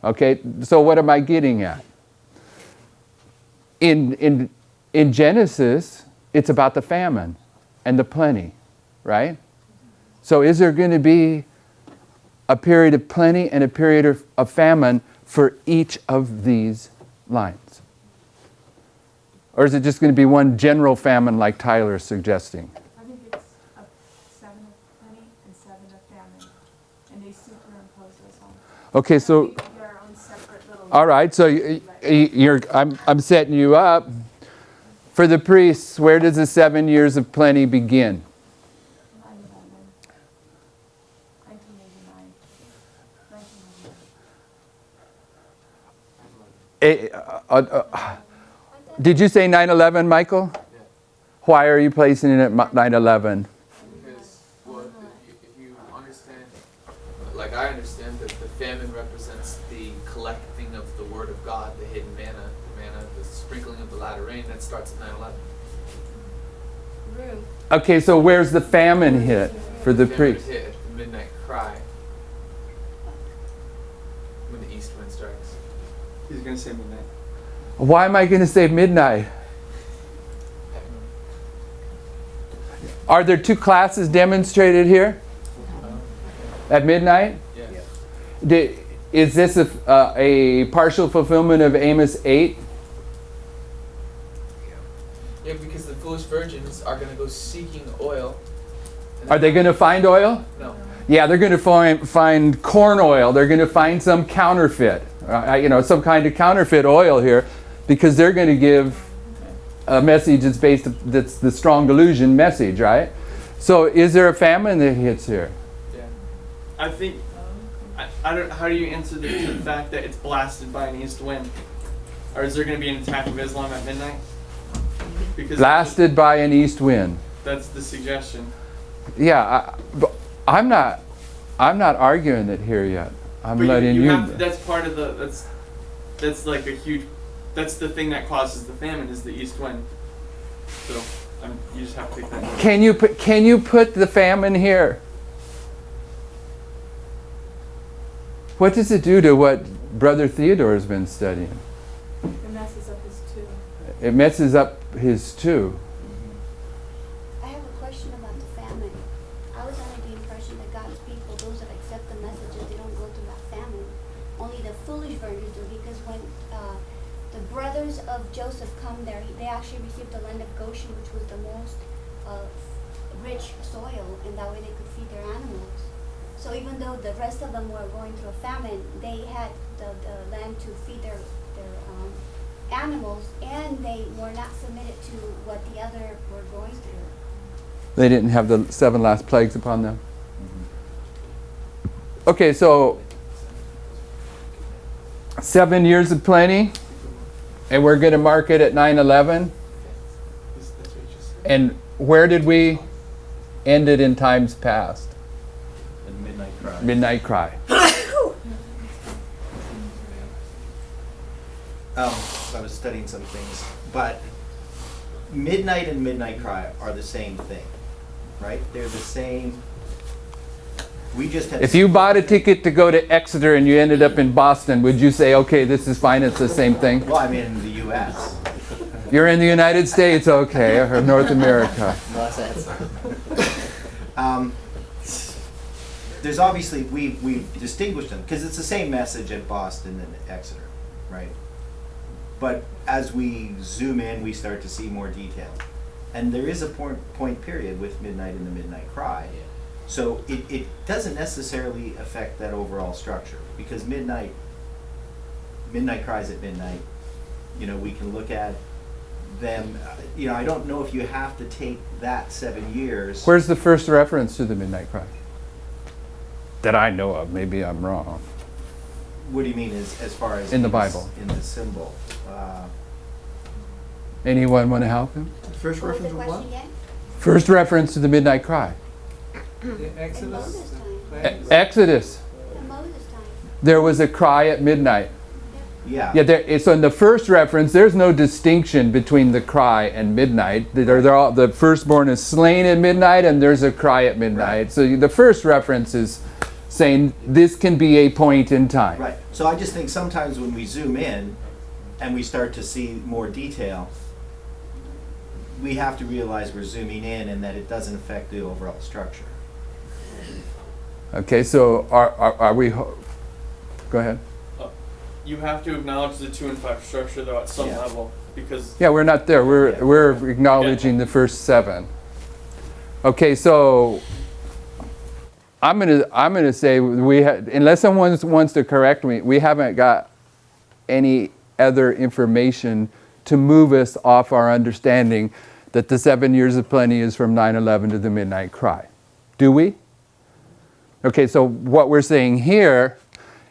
Okay, so what am I getting at? In Genesis, it's about the famine and the plenty, right? So is there going to be a period of plenty and a period of famine for each of these lines? Or is it just going to be one general famine like Tyler's suggesting? I think it's a 7 of plenty and 7 of famine, and they superimpose those on. Okay, so Their own separate little. all right, so I'm setting you up. For the priests, where does the 7 years of plenty begin? 1989. 1989. Did you say 9/11, Michael? Yeah. Why are you placing it at 9/11? Because, well, if you understand, like I understand, that the famine represents the collecting of the word of God, the hidden manna, the sprinkling of the latter rain, that starts at 9/11. Ruth. Okay, so where's the famine hit for the famine priests? is hit at the midnight cry, when the east wind strikes. He's gonna say midnight. Why am I going to say midnight? Are there 2 classes demonstrated here? At midnight? Yes. Is this a partial fulfillment of Amos 8? Yeah, because the foolish virgins are going to go seeking oil. and Are they going to find oil? No. Yeah, they're going to find corn oil. They're going to find some counterfeit, some kind of counterfeit oil here, because they're going to give a message that's the strong delusion message, right? So, is there a famine that hits here? Yeah. I think. I don't. How do you answer the fact that it's blasted by an east wind? Or is there going to be an attack of Islam at midnight? Because Blasted by an east wind. that's the suggestion. Yeah, I'm not arguing it here yet. I'm But letting you. have, that's part of the. That's like a huge. That's the thing that causes the famine is the east wind. So you just have to take that. Can you put the famine here? What does it do to what Brother Theodore has been studying? It messes up his 2. It messes up his 2. I have a question about the famine. I was under the impression that God's people, those that accept the messages, they don't go through that famine. Only the foolish virgins do, because when the brothers of Joseph come there, they actually received the land of Goshen, which was the most rich soil, and that way they could feed their animals. So even though the rest of them were going through a famine, they had the land to feed their animals, and they were not submitted to what the other were going through. They didn't have the 7 last plagues upon them. Okay, so 7 years of plenty, and we're going to mark it at 9/11. That's what you just said. And where did we end it in times past? At midnight cry. Midnight cry. I was studying some things, but midnight and midnight cry are the same thing, right? They're the same. We just had. If you bought a ticket to go to Exeter and you ended up in Boston, would you say, okay, this is fine, it's the same thing? Well, I mean, in the U.S. You're in the United States, okay, or North America. There's obviously, we've distinguished them, because it's the same message at Boston and Exeter, right? But as we zoom in, we start to see more detail. And there is a point period with Midnight and the Midnight Cry. So it doesn't necessarily affect that overall structure, because Midnight Cries at midnight. You know, we can look at them, you know, I don't know if you have to take that 7 years. Where's the first reference to the Midnight Cry? That I know of, maybe I'm wrong. What do you mean as far as? In the Bible. In the symbol. Anyone want to help him? First What was reference the of question what? again? First reference to the Midnight Cry. In Moses' time. Exodus. In Moses' time. There was a cry at midnight. Yeah. Yeah, so in the first reference, there's no distinction between the cry and midnight. They're all, the firstborn is slain at midnight, and there's a cry at midnight. Right. So the first reference is saying this can be a point in time. Right. So I just think sometimes when we zoom in and we start to see more detail, we have to realize we're zooming in and that it doesn't affect the overall structure. Okay, so are we... Go ahead. You have to acknowledge the 2 and 5 structure though at some level, because Yeah, we're not there. We're acknowledging the first 7. Okay, so I'm gonna say unless someone wants to correct me, we haven't got any other information to move us off our understanding that the 7 years of plenty is from 9/11 to the Midnight Cry. Do we? Okay, so what we're saying here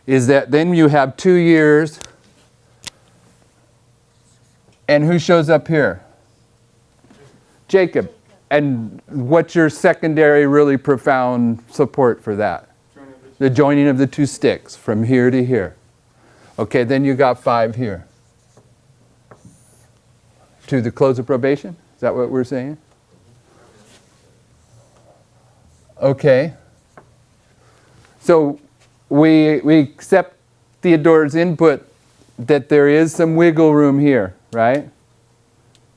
is that then you have 2 years, and who shows up here? Jacob. And what's your secondary, really profound support for that? The joining of the 2 sticks from here to here. Okay, then you got 5 here. To the close of probation? Is that what we're saying? Okay. So we accept Theodore's input that there is some wiggle room here, right?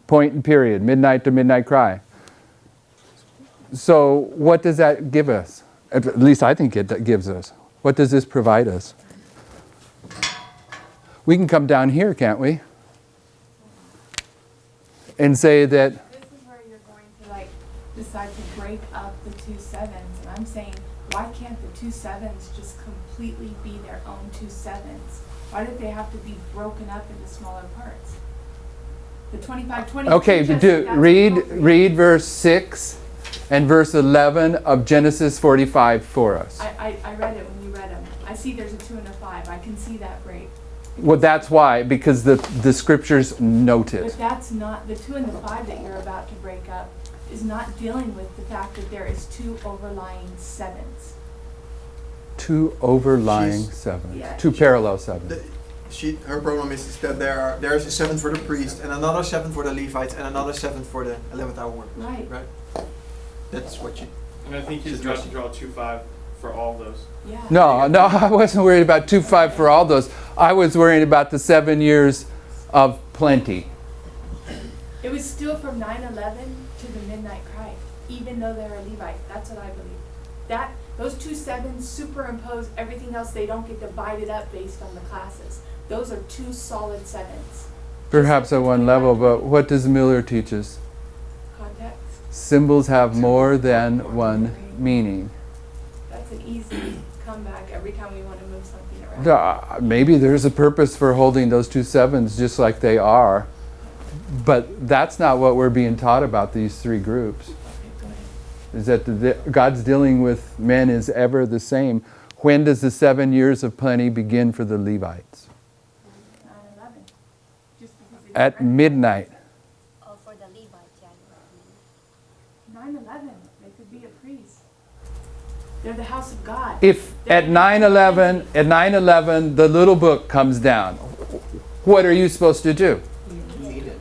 Point and period, midnight to midnight cry. So what does that give us? At least I think it gives us. What does this provide us? We can come down here, can't we? And say that... This is where you're going to decide to break up the 2 sevens. And I'm saying, why can't the 2 sevens just completely be their own 2 sevens? Why did they have to be broken up into smaller parts? The 25-20. Okay, read verse 6 and verse 11 of Genesis 45 for us. I read it when you read them. I see there's a 2 and a 5. I can see that break. Well, that's why, because the scriptures note it. But that's not, the 2 and the 5 that you're about to break up is not dealing with the fact that there is 2 overlying 7s. 2 overlying 7s. Yeah. 2 parallel 7s. Her problem is that there is a 7 for the priest, and another 7 for the Levites, and another 7 for the 11th hour workers. Right. That's what you... And I think he's about to draw 2-5 for all those. Yeah. No, I wasn't worried about 2-5 for all those. I was worried about the 7 years of plenty. It was still from 9/11 to the midnight cry, even though they're a Levite. That's what I believe. Those 2 sevens superimpose everything else. They don't get divided up based on the classes. Those are 2 solid 7s. Perhaps at one level, but what does Miller teach us? Context. Symbols have more than one meaning. That's an easy comeback every time we want to move something around. Maybe there's a purpose for holding those 2 sevens just like they are, but that's not what we're being taught about these 3 groups. Is that God's dealing with men is ever the same. When does the 7 years of plenty begin for the Levites? 9/11. Just because they At midnight. Oh, for the Levites, yeah. 9/11, they could be a priest. They're the house of God. If at 9/11 the little book comes down, what are you supposed to do? Eat it.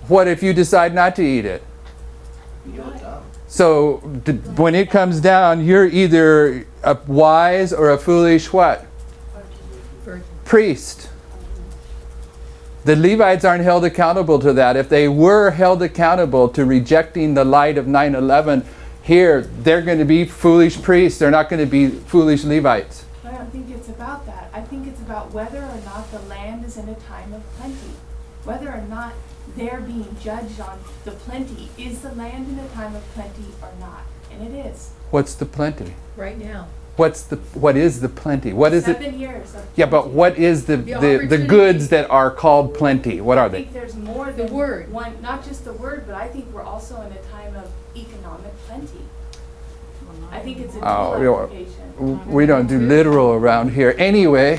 What if you decide not to eat it? You don't dumb. So when it comes down, you're either a wise or a foolish what? Virgin. Priest. The Levites aren't held accountable to that. If they were held accountable to rejecting the light of 9/11, here they're going to be foolish priests. They're not going to be foolish Levites. I don't think it's about that. I think it's about whether or not the land is in a time of plenty. Whether or not they're being judged on the plenty. Is the land in a time of plenty or not? And it is. What's the plenty? Right now. What is the plenty? What is it? 7 years of Yeah, but plenty. what is the opportunity. goods that are called plenty? What are I they? think there's more The than word. one, not just the word, but I think we're also in a time of economic plenty. I think it's a Oh, dual you know, application. We don't do literal around here. Anyway,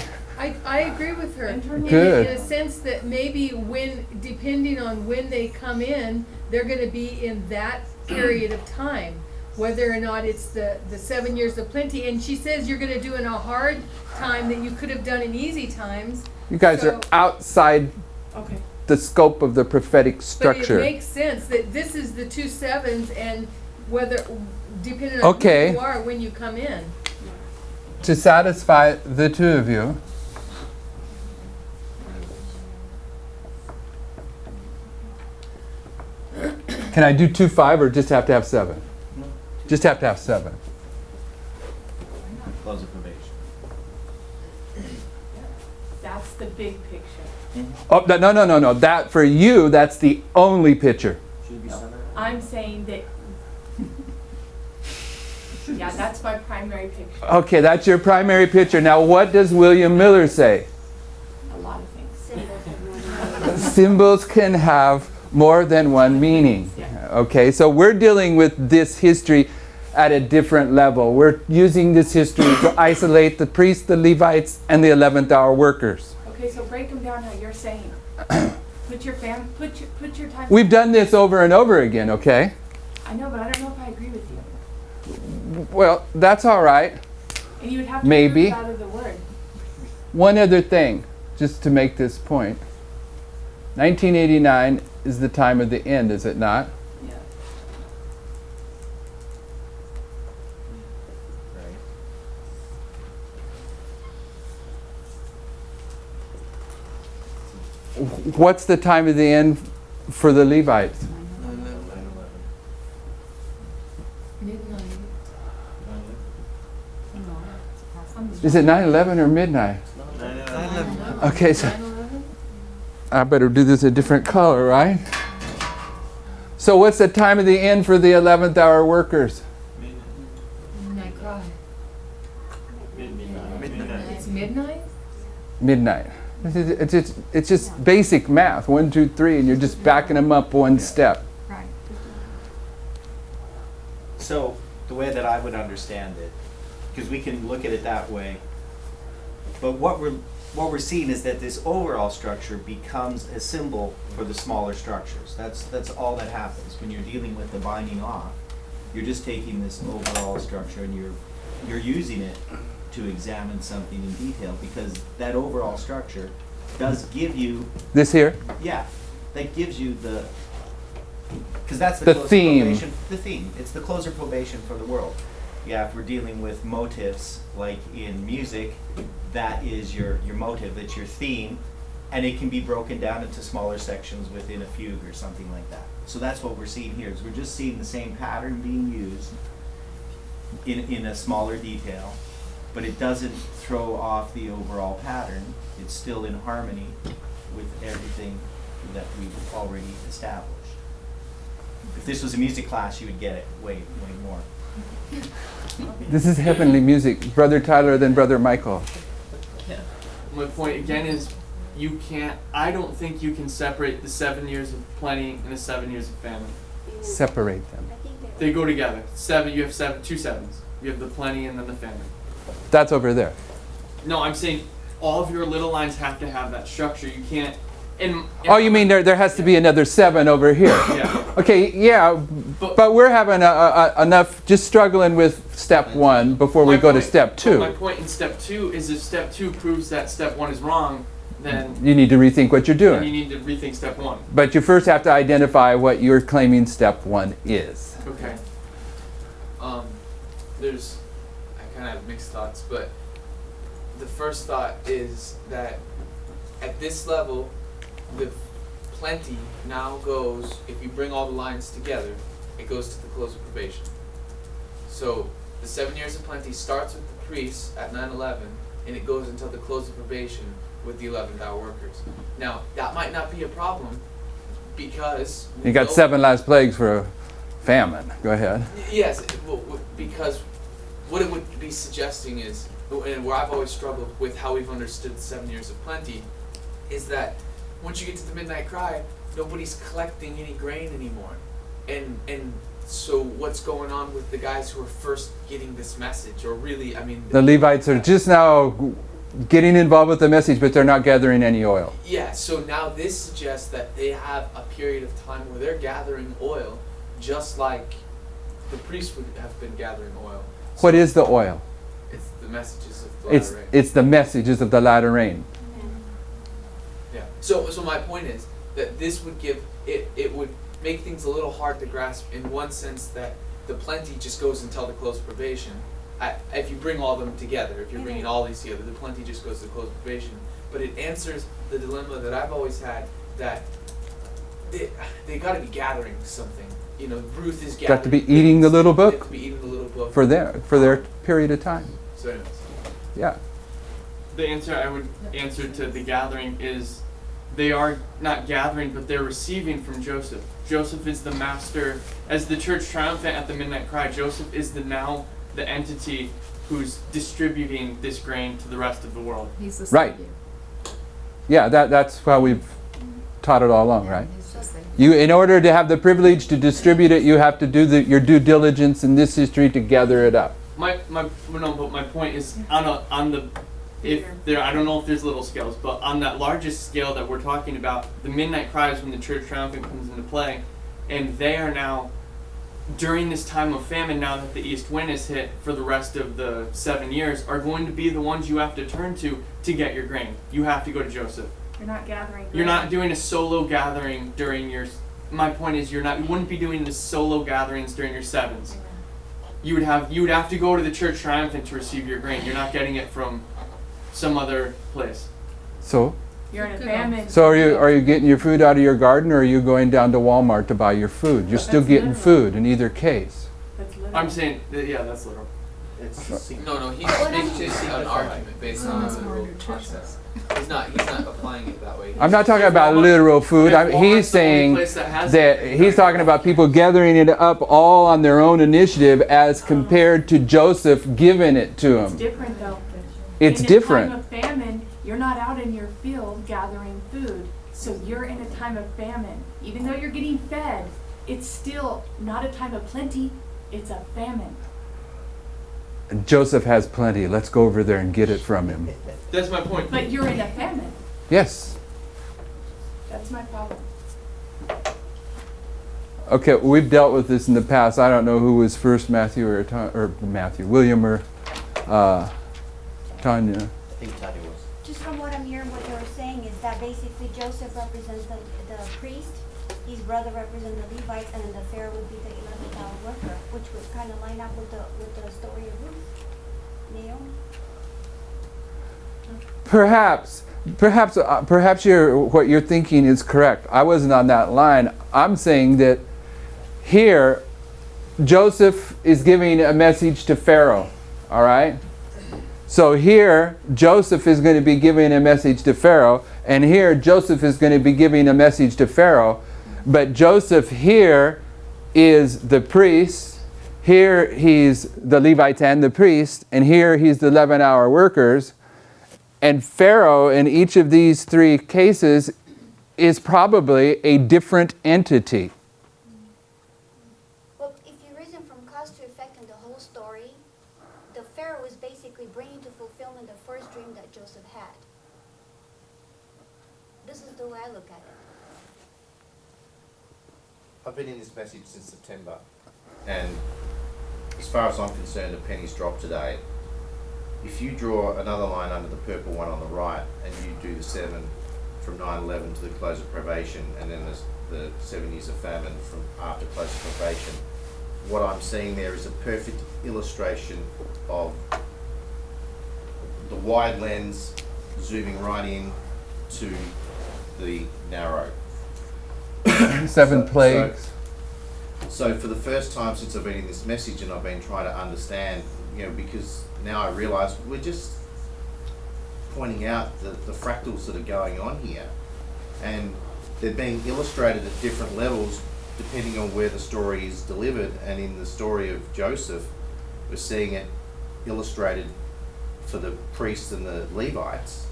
I agree with her. Good. In a sense that maybe when, depending on when they come in, they're gonna be in that period of time. Whether or not it's the 7 years of plenty, and she says you're gonna do in a hard time that you could have done in easy times. you guys are So- outside Okay. the scope of the prophetic But it structure. makes sense that this is the 2 sevens, and whether, depending on who Okay. you are when you come in. To satisfy the two of you, can I do 2-5 or just have to have 7? Just have to have 7. Close of probation. That's the big picture. Oh, no. That for you, that's the only picture. Should be center. I'm saying that, yeah, that's my primary picture. Okay, that's your primary picture. Now, what does William Miller say? A lot of things. Symbols of one. Symbols can have more than one meaning. Okay, so we're dealing with this history at a different level. We're using this history to isolate the priests, the Levites, and the 11th hour workers. Okay, so break them down how you're saying. Put your time. We've done this over and over again, okay? I know, but I don't know if I agree with you. Well, that's all right. And you would have to Maybe. prove it out of the word. One other thing, just to make this point. 1989 is the time of the end, is it not? Yeah. Right. What's the time of the end for the Levites? Midnight. Is it 9/11 or midnight? Okay, so 9/11? I better do this a different color, right? So what's the time of the end for the 11th hour workers? Midnight cry. Midnight. It's midnight? Midnight. It's just basic math. 1, 2, 3, and you're just backing them up one step. Right. So the way that I would understand it, because we can look at it that way, but what we're seeing is that this overall structure becomes a symbol for the smaller structures. That's all that happens when you're dealing with the binding off. You're just taking this overall structure and you're using it to examine something in detail, because that overall structure does give you, This here? yeah, that gives you the, because that's the The closer theme. probation. The theme. It's the closer probation for the world. Yeah, if we're dealing with motifs, like in music, that is your motive, that's your theme, and it can be broken down into smaller sections within a fugue or something like that. So that's what we're seeing here, is we're just seeing the same pattern being used in a smaller detail, but it doesn't throw off the overall pattern. It's still in harmony with everything that we've already established. If this was a music class, you would get it way more. This is heavenly music. Brother Tyler, then Brother Michael. My point again is, I don't think you can separate the 7 years of plenty and the 7 years of famine. Separate them. I think They go together. You have 2 sevens. You have the plenty and then the famine. That's over there. No, I'm saying all of your little lines have to have that structure. You can't. Oh, you mean there has to be another 7 over here? Yeah. Okay, yeah, but we're having enough just struggling with step 1 before we My go to point- step 2. My point in step 2 is, if step 2 proves that step 1 is wrong, then You need to rethink what you're then you doing. need to rethink step 1. But you first have to identify what you're claiming step 1 is. Okay. there's, I kind of have mixed thoughts, but the first thought is that at this level, the plenty now goes, if you bring all the lines together, it goes to the close of probation. So the 7 years of plenty starts with the priests at 9/11, and it goes until the close of probation with the 11th hour workers. Now, that might not be a problem because You got 7 last plagues for a famine. Go ahead. Yes, because what it would be suggesting is, and where I've always struggled with how we've understood the 7 years of plenty, is that once you get to the midnight cry, nobody's collecting any grain anymore. And so what's going on with the guys who are first getting this message, or really, I mean... The Levites are just now getting involved with the message, but they're not gathering any oil. Yeah, so now this suggests that they have a period of time where they're gathering oil, just like the priests would have been gathering oil. So What is the oil? it's the messages of the latter rain. It's the messages of the latter rain. Yeah. So my point is that this would give it would make things a little hard to grasp in one sense that the plenty just goes until the close of probation. If you bring all of them together, if you're bringing all these together, the plenty just goes to the close of probation. But it answers the dilemma that I've always had, that they got to be gathering something. You know, Ruth is gathering. Got to be eating the little They have book to be eating the little book for their period of time. So anyways. Yeah. The answer I would answer to the gathering is they are not gathering, but they're receiving from Joseph. Joseph is the master. As the church triumphant at the midnight cry, Joseph is the entity who's distributing this grain to the rest of the world. He's the Right. savior. Yeah, that's how we've taught it all along, right? He's the savior. You, in order to have the privilege to distribute it, you have to do your due diligence in this history to gather it up. My point is on the if there, I don't know if there's little scales, but on that largest scale that we're talking about, the midnight cry is when the church triumphant comes into play, and they are now, during this time of famine, now that the east wind is hit for the rest of the 7 years, are going to be the ones you have to turn to get your grain. You have to go to Joseph. You're not gathering. You're grain. not doing a solo gathering during your. My point is, you wouldn't be doing the solo gatherings during your sevens. You would have to go to the church triumphant to receive your grain. You're not getting it from some other place. So, You're in a famine. so are you getting your food out of your garden, or are you going down to Walmart to buy your food? You're still That's getting literal. food in either case. That's literal. I'm saying, yeah, that's literal. It's a secret. No, he's making an argument based on It's the more literal nutritious. concept. He's not applying it that way. I'm not talking If about Walmart- literal food. if Walmart's He's the only saying place that has that it, he's talking about people gathering it up all on their own initiative as compared to Joseph giving it to It's him. different though. It's in different. a time of famine, you're not out in your field gathering food, so you're in a time of famine. Even though you're getting fed, it's still not a time of plenty, it's a famine. Joseph has plenty. Let's go over there and get it from him. That's my point. But you're in a famine. Yes. That's my problem. Okay, we've dealt with this in the past. I don't know who was first, William or Tanya. I think Tanya was. Just from what I'm hearing, what they were saying is that basically Joseph represents the priest, his brother represents the Levites, and then the Pharaoh would be the 11th hour worker, which would kind of line up with the story of Ruth, Naomi. Perhaps what you're thinking is correct. I wasn't on that line. I'm saying that here, Joseph is giving a message to Pharaoh. All right. So here, Joseph is going to be giving a message to Pharaoh, and here Joseph is going to be giving a message to Pharaoh. But Joseph here is the priest. Here he's the Levites and the priest, and here he's the 11-hour workers. And Pharaoh, in each of these three cases, is probably a different entity. Well, if you reason from cause to effect in the whole story, the Pharaoh is basically bringing to fulfillment the first dream that Joseph had. This is the way I look at it. I've been in this message since September, and as far as I'm concerned, a penny's dropped today. If you draw another line under the purple one on the right, and you do the 7 from 9/11 to the close of probation, and then the 7 years of famine from after close of probation, what I'm seeing there is a perfect illustration of the wide lens zooming right in to the narrow. 7 plagues. So for the first time since I've been in this message and I've been trying to understand, because now I realise we're just pointing out the fractals that are going on here. And they're being illustrated at different levels depending on where the story is delivered. And in the story of Joseph, we're seeing it illustrated for the priests and the Levites,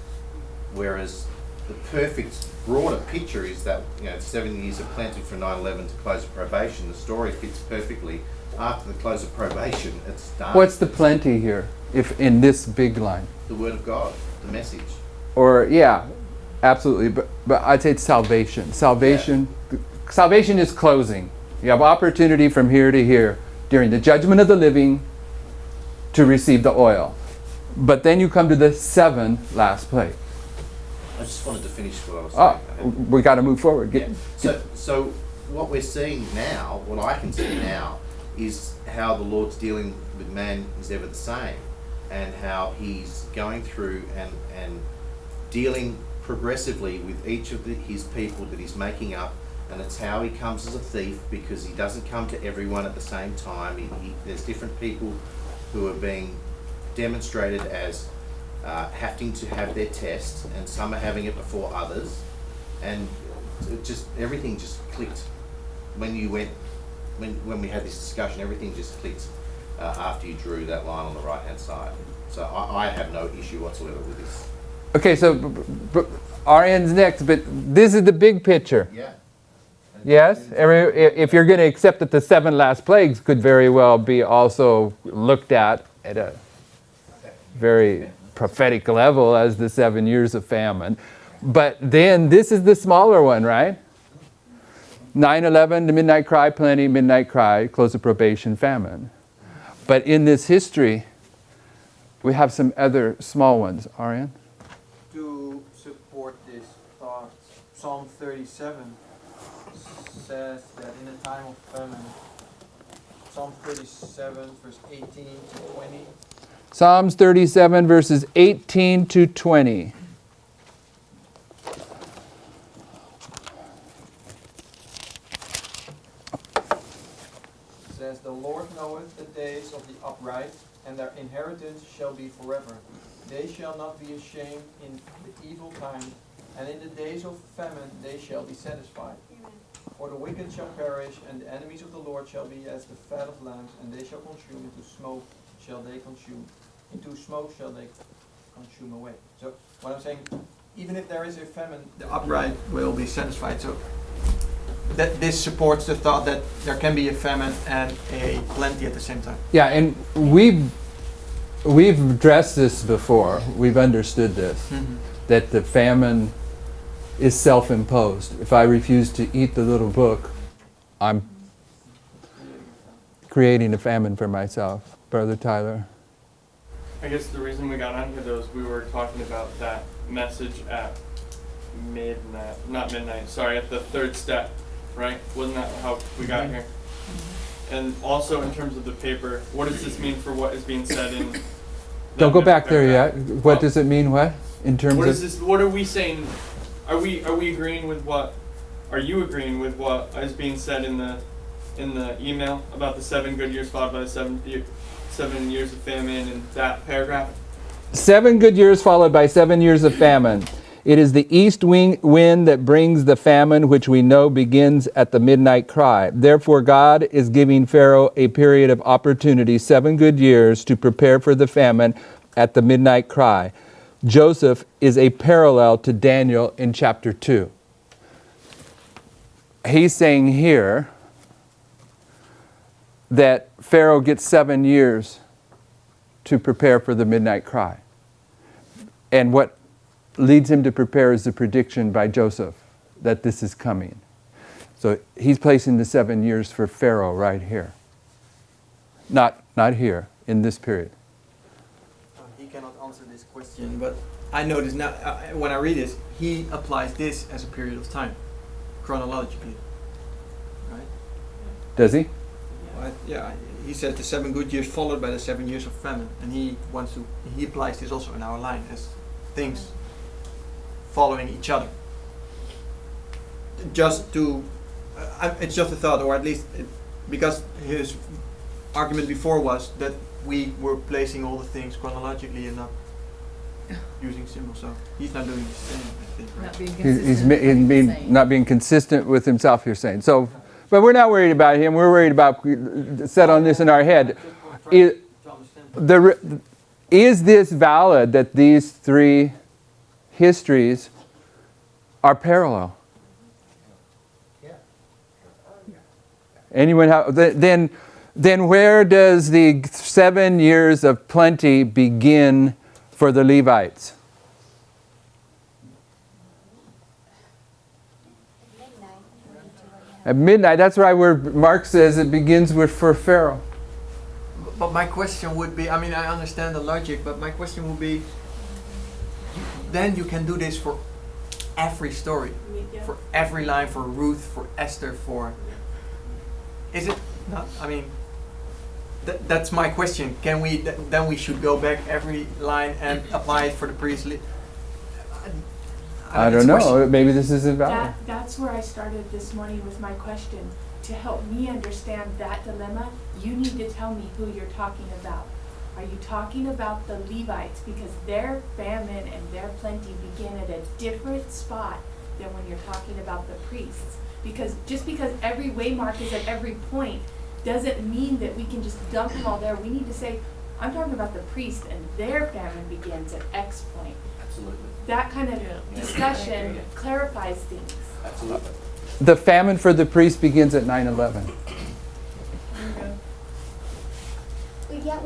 whereas the perfect broader picture is that 7 years of plenty from 9/11 to close of probation. The story fits perfectly. After the close of probation, it's done. What's the plenty here, if in this big line? The word of God, the message. Or yeah, absolutely. But I'd say it's salvation. Salvation is closing. You have opportunity from here to here during the judgment of the living to receive the oil. But then you come to the 7 last plague. I just wanted to finish what I was saying. We got to move forward. So what we're seeing now, what I can see now, is how the Lord's dealing with man is ever the same, and how he's going through and dealing progressively with each of his people that he's making up. And it's how he comes as a thief, because he doesn't come to everyone at the same time. There's different people who are being demonstrated as having to have their test, and some are having it before others, and everything just clicked when we had this discussion. Everything just clicked after you drew that line on the right hand side. So I have no issue whatsoever with this. Okay, so Arian's next, but this is the big picture. Yeah. Yes, if you're going to accept that the 7 last plagues could very well be also looked at a very prophetic level as the 7 years of famine. But then this is the smaller one, right? 9/11, the midnight cry, plenty, midnight cry, close of probation, famine. But in this history, we have some other small ones. Arian? To support this thought, Psalm 37 says that in a time of famine, Psalm 37 verse 18 to 20. Psalms 37 verses 18 to 20. Says, the Lord knoweth the days of the upright, and their inheritance shall be forever. They shall not be ashamed in the evil time, and in the days of famine they shall be satisfied. For the wicked shall perish, and the enemies of the Lord shall be as the fat of lambs, and they shall consume. Into smoke shall they consume away. So what I'm saying, even if there is a famine, the upright will be satisfied. So that this supports the thought that there can be a famine and a plenty at the same time. Yeah, and we've addressed this before. We've understood this, that the famine is self-imposed. If I refuse to eat the little book, I'm creating a famine for myself. Brother Tyler? I guess the reason we got on here though is we were talking about that message at at the 3rd step, right? Wasn't that how we got here? And also in terms of the paper, what does this mean for what is being said in... Don't go back there yet. What does it mean, what? In terms what of... is this? What are we saying? Are we agreeing with what... Are you agreeing with what is being said in the email about the 7 good years followed by the 7 years of famine in that paragraph? 7 good years followed by 7 years of famine. It is the east wind that brings the famine, which we know begins at the midnight cry. Therefore, God is giving Pharaoh a period of opportunity, 7 good years, to prepare for the famine at the midnight cry. Joseph is a parallel to Daniel in chapter 2. He's saying here that Pharaoh gets 7 years to prepare for the midnight cry. And what leads him to prepare is the prediction by Joseph that this is coming. So he's placing the 7 years for Pharaoh right here. Not here, in this period. He cannot answer this question, but I notice now, when I read this, he applies this as a period of time, chronologically. Right? Does he? Well, he says the 7 good years followed by the 7 years of famine, and he applies this also in our line as things following each other. Just to, it's just a thought, or at least because his argument before was that we were placing all the things chronologically and not using symbols. So he's not doing the same, I think, right? Not being He's consistent. not being consistent with himself, you're saying. So, but we're not worried about him. We're worried about set on this in our head. Is this valid that these 3 histories are parallel? Anyone have, then where does the 7 years of plenty begin for the Levites? At midnight. That's right where Mark says it begins with for Pharaoh. But my question would be, I mean, I understand the logic, but my question would be, then you can do this for every story, for every line, for Ruth, for Esther, for... Is it not? I mean, that's my question. Can we, then we should go back every line and apply it for the priestly? I don't know. Maybe this isn't valid. That's where I started this morning with my question. To help me understand that dilemma, you need to tell me who you're talking about. Are you talking about the Levites? Because their famine and their plenty begin at a different spot than when you're talking about the priests. Because just because every waymark is at every point doesn't mean that we can just dump them all there. We need to say, I'm talking about the priest and their famine begins at X point. Absolutely. That kind of discussion clarifies things. Absolutely. The famine for the priest begins at 9/11. Yeah,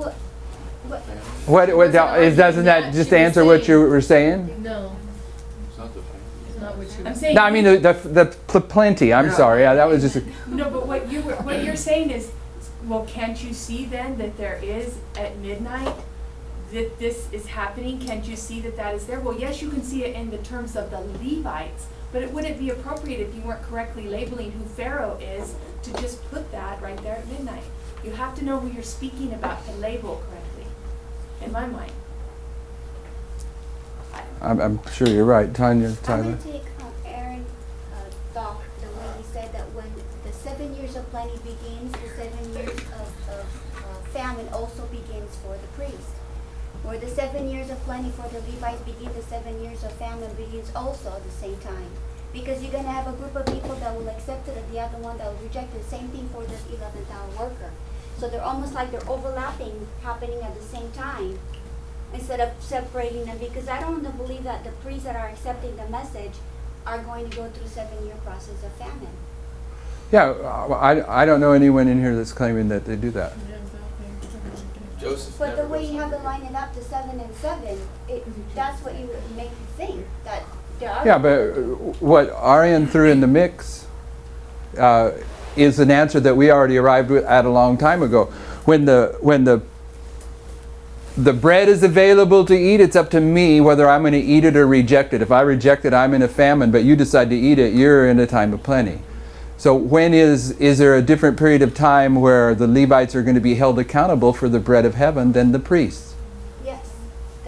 Doesn't that just answer what you were saying? No. It's not what you I'm saying. No, I mean the plenty. I'm sorry. That was just. No, but what you're saying is, well, can't you see then that there is at midnight that this is happening? Can't you see that that is there? Well, yes, you can see it in the terms of the Levites, but it wouldn't be appropriate if you weren't correctly labeling who Pharaoh is to just put that right there at midnight. You have to know who you're speaking about to label correctly, in my mind. I'm sure you're right, Tanya. I'm Tyler. going to take Aaron's thought, the way he said that when the 7 years of plenty begins, the 7 years of famine also begins for the priest. Where the 7 years of plenty for the Levites begin, the 7 years of famine begins also at the same time. Because you're going to have a group of people that will accept it and the other one that will reject it. Same thing for this 11th hour worker. So they're almost like they're overlapping, happening at the same time, instead of separating them. Because I don't want to believe that the priests that are accepting the message are going to go through 7-year process of famine. Yeah, I don't know anyone in here that's claiming that they do that. Joseph But the never way goes you have the there. line it up to 7 and 7, that's what you would make you think that there are. Yeah, but what Arian threw in the mix is an answer that we already arrived at a long time ago. When the bread is available to eat, it's up to me whether I'm going to eat it or reject it. If I reject it, I'm in a famine, but you decide to eat it, you're in a time of plenty. So when is there a different period of time where the Levites are going to be held accountable for the bread of heaven than the priests? Yes.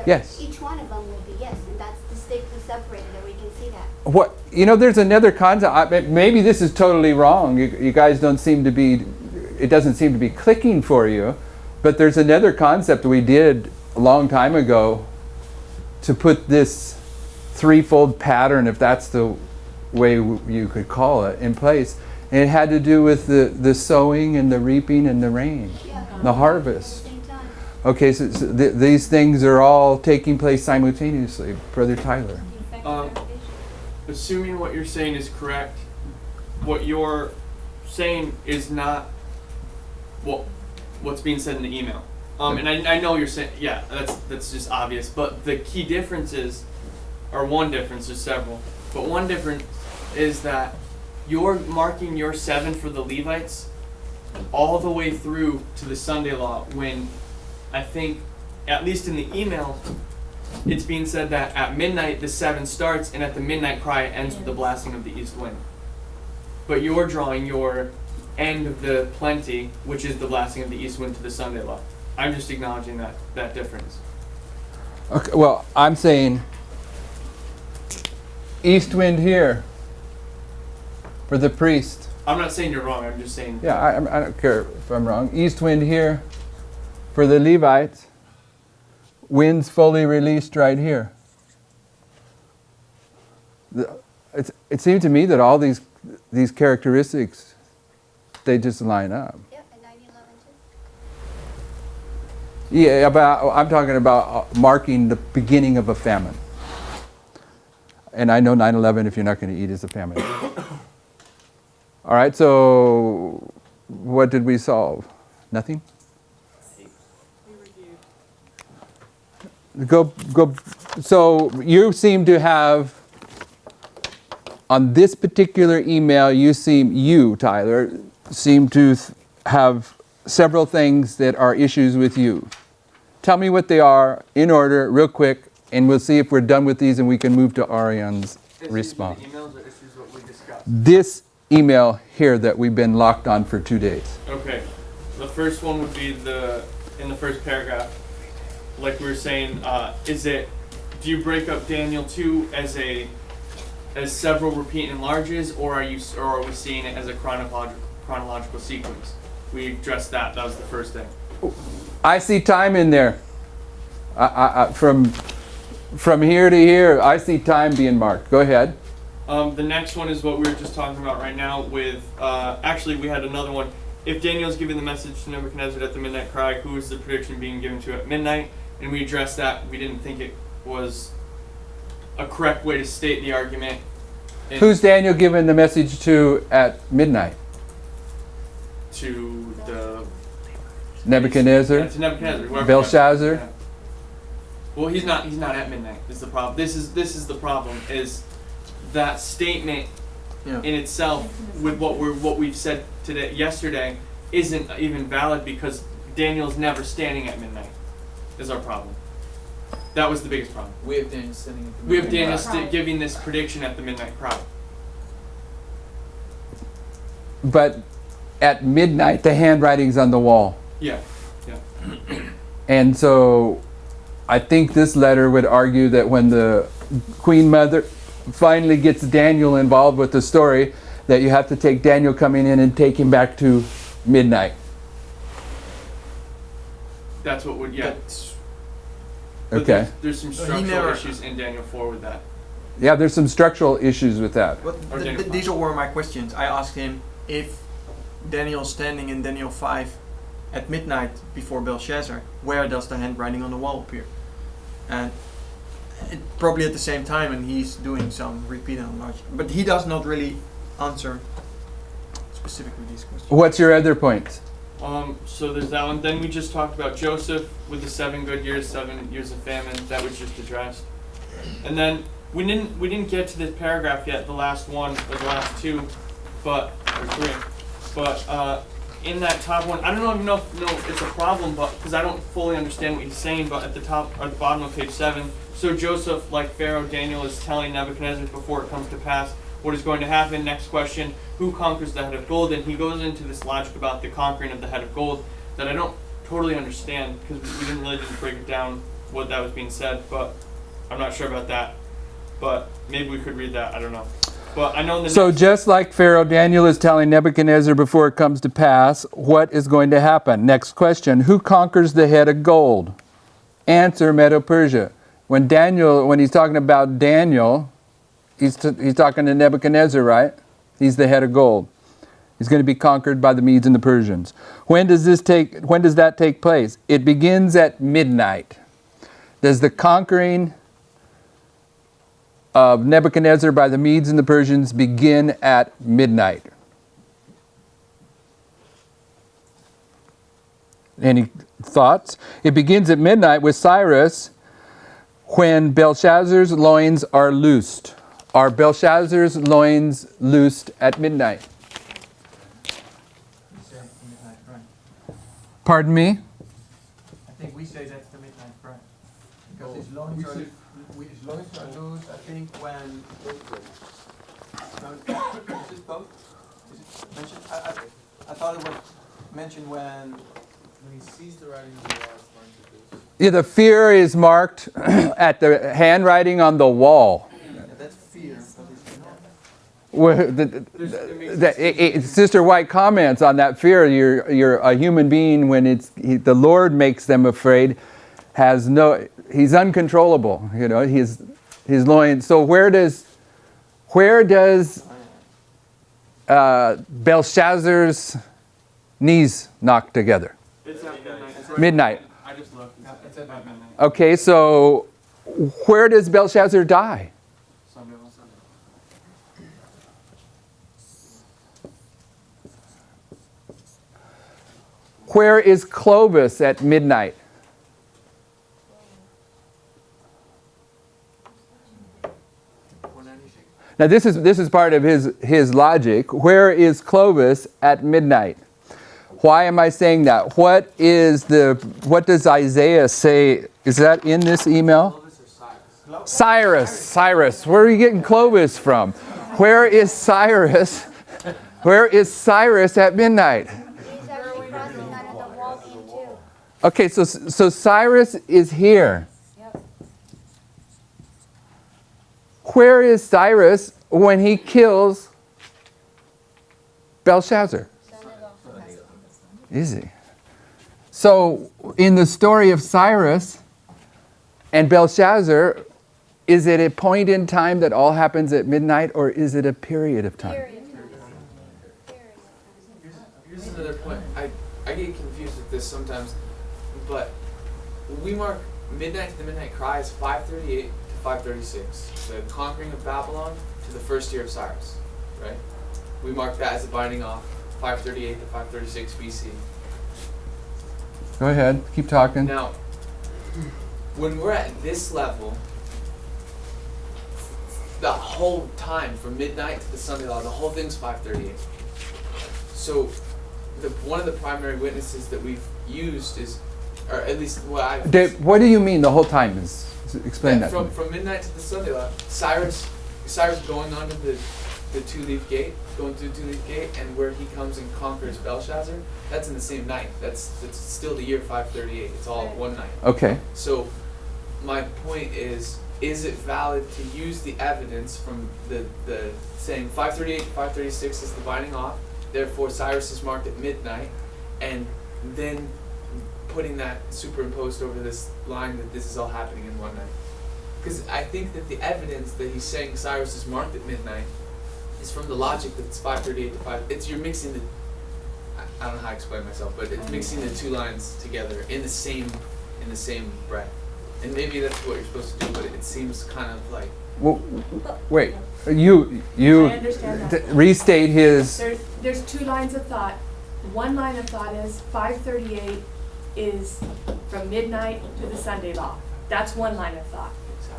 Yes. Each one of them will be, yes, and that's distinctly separated, and we can see that. What, there's another concept. Maybe this is totally wrong. You guys don't seem to be, it doesn't seem to be clicking for you. But there's another concept we did a long time ago to put this threefold pattern, if that's the way you could call it, in place. And it had to do with the sowing and the reaping and the rain, the harvest. At the same time. Okay, so these things are all taking place simultaneously, Brother Tyler. Assuming what you're saying is correct, what you're saying is not what's being said in the email. And I know you're saying, yeah, that's just obvious. But the key differences, or one difference, there's several, but one difference is that you're marking your 7 for the Levites all the way through to the Sunday law, when I think, at least in the email, it's being said that at midnight the 7 starts, and at the midnight cry it ends with the blasting of the east wind. But you're drawing your end of the plenty, which is the blasting of the east wind to the Sunday law. I'm just acknowledging that difference. Okay, well, I'm saying east wind here for the priest. I'm not saying you're wrong. I'm just saying. Yeah, I don't care if I'm wrong. East wind here for the Levites. Winds fully released right here. It seemed to me that all these characteristics, they just line up. Yeah, and 9/11 too. Yeah, I'm talking about marking the beginning of a famine. And I know 9/11, if you're not going to eat, is a famine. All right, so what did we solve? Nothing? Go. So you seem to have, on this particular email, Tyler, seem to have several things that are issues with you. Tell me what they are in order, real quick, and we'll see if we're done with these and we can move to Ariane's response. Issues with the emails or issues what we discussed? This email here that we've been locked on for 2 days. Okay. The first one would be in the first paragraph. Like we were saying, do you break up Daniel 2 as several repeat enlarges, or are we seeing it as a chronological sequence? We addressed that. That was the first thing. I see time in there. From here to here, I see time being marked. Go ahead. The next one is what we were just talking about right now with, actually we had another one. If Daniel's giving the message to Nebuchadnezzar at the midnight cry, who is the prediction being given to at midnight? And we addressed that. We didn't think it was a correct way to state the argument. And Who's Daniel giving the message to at midnight? to the Nebuchadnezzar? to Nebuchadnezzar, whoever. Belshazzar? Yeah. Well, he's not at midnight. Is the problem? This is the problem. Is that statement Yeah. in itself with what we've said yesterday isn't even valid because Daniel's never standing at midnight. Is our problem. That was the biggest problem. We have Daniel sitting at the We have midnight Daniel cry. giving this prediction at the midnight cry. But at midnight, the handwriting's on the wall. Yeah. And so I think this letter would argue that when the Queen Mother finally gets Daniel involved with the story, that you have to take Daniel coming in and take him back to midnight. That's what would, yeah. That's- But Okay. There's some He structural never- issues in Daniel 4 with that. Yeah, there's some structural issues with that. But Or Daniel these 5. were my questions. I asked him if Daniel's standing in Daniel 5 at midnight before Belshazzar, where does the handwriting on the wall appear? And probably at the same time, and he's doing some repeat and enlarge. But he does not really answer specifically these questions. What's your other point? So there's that one. Then we just talked about Joseph with the 7 good years, 7 years of famine. That was just addressed. And then we didn't get to this paragraph yet, the last one or the last two, or three. But in that top one, I don't even know if it's a problem, but because I don't fully understand what he's saying. But at the top or the bottom of page 7, so Joseph, like Pharaoh, Daniel is telling Nebuchadnezzar before it comes to pass what is going to happen. Next question: who conquers the head of gold? And he goes into this logic about the conquering of the head of gold that I don't totally understand because we didn't break it down what that was being said. But I'm not sure about that. But maybe we could read that. I don't know. But I know the So next, just like Pharaoh, Daniel is telling Nebuchadnezzar before it comes to pass what is going to happen. Next question: who conquers the head of gold? Answer: Medo-Persia. When he's talking about Daniel, he's talking to Nebuchadnezzar, right? He's the head of gold. He's going to be conquered by the Medes and the Persians. When does that take place? It begins at midnight. Does the conquering of Nebuchadnezzar by the Medes and the Persians begin at midnight? Any thoughts? It begins at midnight with Cyrus when Belshazzar's loins are loosed. Are Belshazzar's loins loosed at midnight? We say midnight cry. Pardon me? I think we say that's the midnight cry. Because his loins are loose, I think, when... No, is it both? Is it mentioned? I thought it was mentioned when, When he sees the writing on the wall, it's going to do. Yeah, the fear is marked at the handwriting on the wall. yeah, that's fear, but it's not. Where Sister White comments on that fear. You're a human being when the Lord makes them afraid. He's uncontrollable. You know, his loins. So where does Belshazzar's knees knock together? It's at midnight. Midnight. I just looked. It's at midnight. Okay, so where does Belshazzar die? Sunday. Where is Clovis at midnight? Now this is part of his logic. Where is Clovis at midnight? Why am I saying that? What does Isaiah say? Is that in this email? Cyrus. Where are you getting Clovis from? Where is Cyrus? Where is Cyrus at midnight? He's actually crossing under the wall in too. Okay, so Cyrus is here. Yep. Where is Cyrus when he kills Belshazzar? Is he? So, in the story of Cyrus and Belshazzar, is it a point in time that all happens at midnight, or is it a period of time? Period. Here's another point. I get confused with this sometimes, but we mark midnight to the midnight cry as 538 to 536, the conquering of Babylon to the first year of Cyrus, right? We mark that as a binding off, 538 to 536 BC. Go ahead, keep talking. Now, when we're at this level, the whole time from midnight to the Sunday law, the whole thing's 538. So, one of the primary witnesses that we've used is, or at least what I've Dave, what do you mean the whole time? Explain that. from midnight to the Sunday law, Cyrus going onto the two-leaf gate, going through the two-leaf gate, and where he comes and conquers Belshazzar, that's in the same night. That's still the year 538. It's all one night. Okay. So, my point is it valid to use the evidence from the saying 538 to 536 is the binding off, therefore Cyrus is marked at midnight, and then putting that superimposed over this line that this is all happening in one night? Because I think that the evidence that he's saying Cyrus is marked at midnight is from the logic that it's 538 to 5. You're mixing the. I don't know how to explain myself, but it's mixing the two lines together in the same breath. And maybe that's what you're supposed to do, but it seems kind of like. Well, wait, you I understand that. restate his. There's two lines of thought. One line of thought is 538 is from midnight to the Sunday law. That's one line of thought.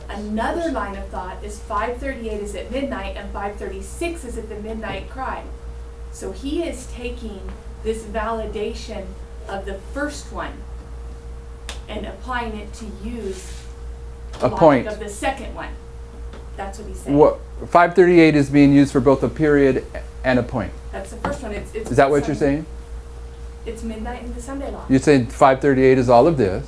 Another line of thought is 538 is at midnight and 536 is at the midnight cry. So he is taking this validation of the first one and applying it to use A logic point. of the second one. That's what he's saying. What 538 is being used for both a period and a point. That's the first one. It's Is that what you're saying? It's midnight and the Sunday law. You're saying 538 is all of this,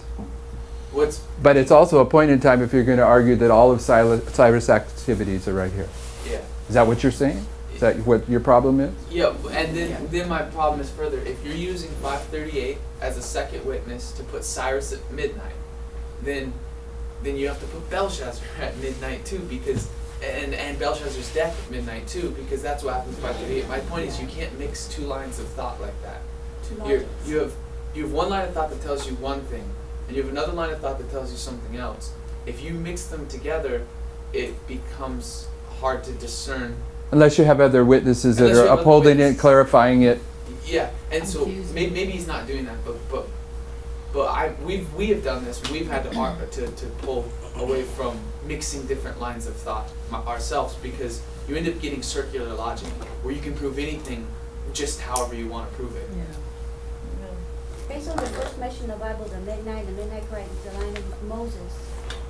but it's also a point in time if you're going to argue that all of Cyrus' activities are right here. Yeah. Is that what you're saying? Is that what your problem is? Yeah, and then my problem is further. If you're using 538 as a second witness to put Cyrus at midnight, then you have to put Belshazzar at midnight too, because and Belshazzar's death at midnight too, because that's what happens in 538. My point is you can't mix two lines of thought like that. You have one line of thought that tells you one thing, and you have another line of thought that tells you something else. If you mix them together, it becomes hard to discern. Unless you have other witnesses that are upholding it, clarifying it. Yeah, and so maybe he's not doing that, but we have done this. We've had to pull away from mixing different lines of thought ourselves, because you end up getting circular logic where you can prove anything just however you want to prove it. Yeah. Based on the first mention in the Bible, the midnight cry is the line of Moses.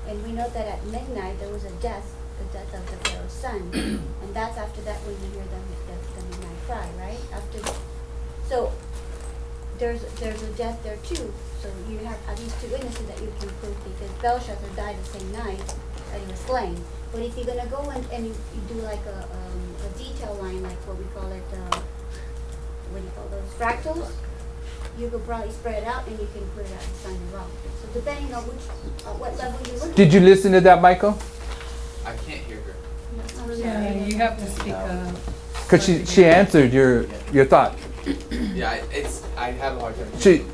And we know that at midnight there was the death of the Pharaoh's son. And that's after that when you hear the midnight cry, right? So there's a death there too. So you have at least 2 witnesses that you can prove, because Belshazzar died the same night that he was slain. But if you're gonna go and you do like a detail line, like what we call it, what do you call those, fractals, you could probably spread it out and you can put it at the sign of rock. So depending on what level you're looking at. Did you listen to that, Michael? I can't hear her. Yeah, you have to speak Because she answered your thought. Yeah, I have a hard time. She-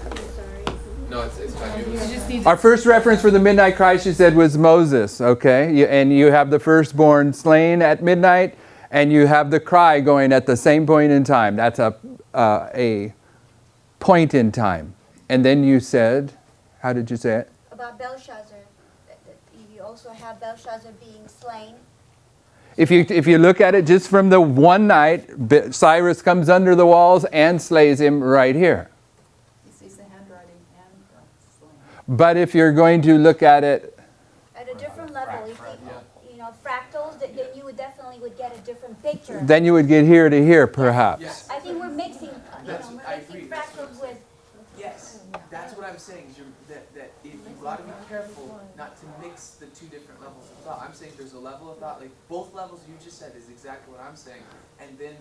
I'm sorry. No, it's fine. You just need to. Our first reference for the midnight cry, she said, was Moses, okay? And you have the firstborn slain at midnight, and you have the cry going at the same point in time. That's a point in time. And then you said, how did you say it? About Belshazzar, you also have Belshazzar being slain. If you look at it just from the one night, Cyrus comes under the walls and slays him right here. He sees the handwriting and the sling. But if you're going to look at it, At a different level, if you know, fractals, then you would definitely get a different picture. then you would get here to here, perhaps. Yes. I think we're mixing, That's- we're I mixing agree. That's what I'm fractals with, Yes, that's what I'm saying. Is that if you've got to be careful not to mix the 2 different levels of thought. I'm saying there's a level of thought, like both levels you just said is exactly what I'm saying. And then,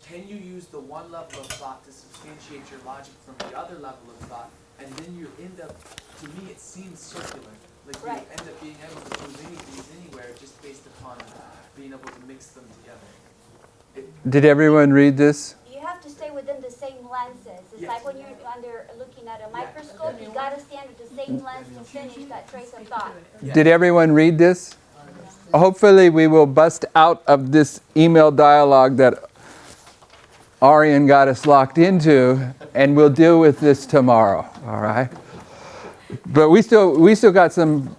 can you use the one level of thought to substantiate your logic from the other level of thought? And then you end up, to me, it seems circular. Like you Right. end up being able to prove anything anywhere just based upon being able to mix them together. Did everyone read this? you have to stay within the same lenses. It's Yes. like when you're looking at a microscope, you gotta stand with the same lens to finish that trace of thought. Did everyone read this? Hopefully we will bust out of this email dialogue that Arian got us locked into, and we'll deal with this tomorrow, all right? But we still got some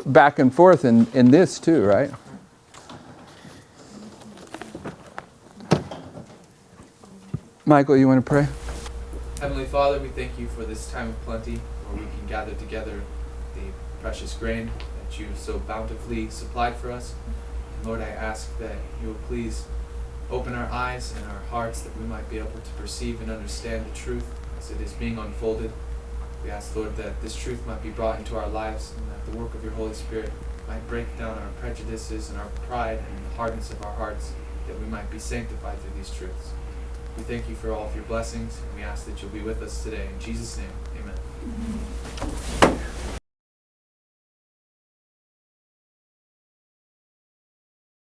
back and forth in this too, right? Michael, you want to pray? Heavenly Father, we thank you for this time of plenty where we can gather together the precious grain that you so bountifully supplied for us. And Lord, I ask that you will please open our eyes and our hearts that we might be able to perceive and understand the truth as it is being unfolded. We ask, Lord, that this truth might be brought into our lives and that the work of your Holy Spirit might break down our prejudices and our pride and the hardness of our hearts, that we might be sanctified through these truths. We thank you for all of your blessings, and we ask that you'll be with us today. In Jesus' name, amen.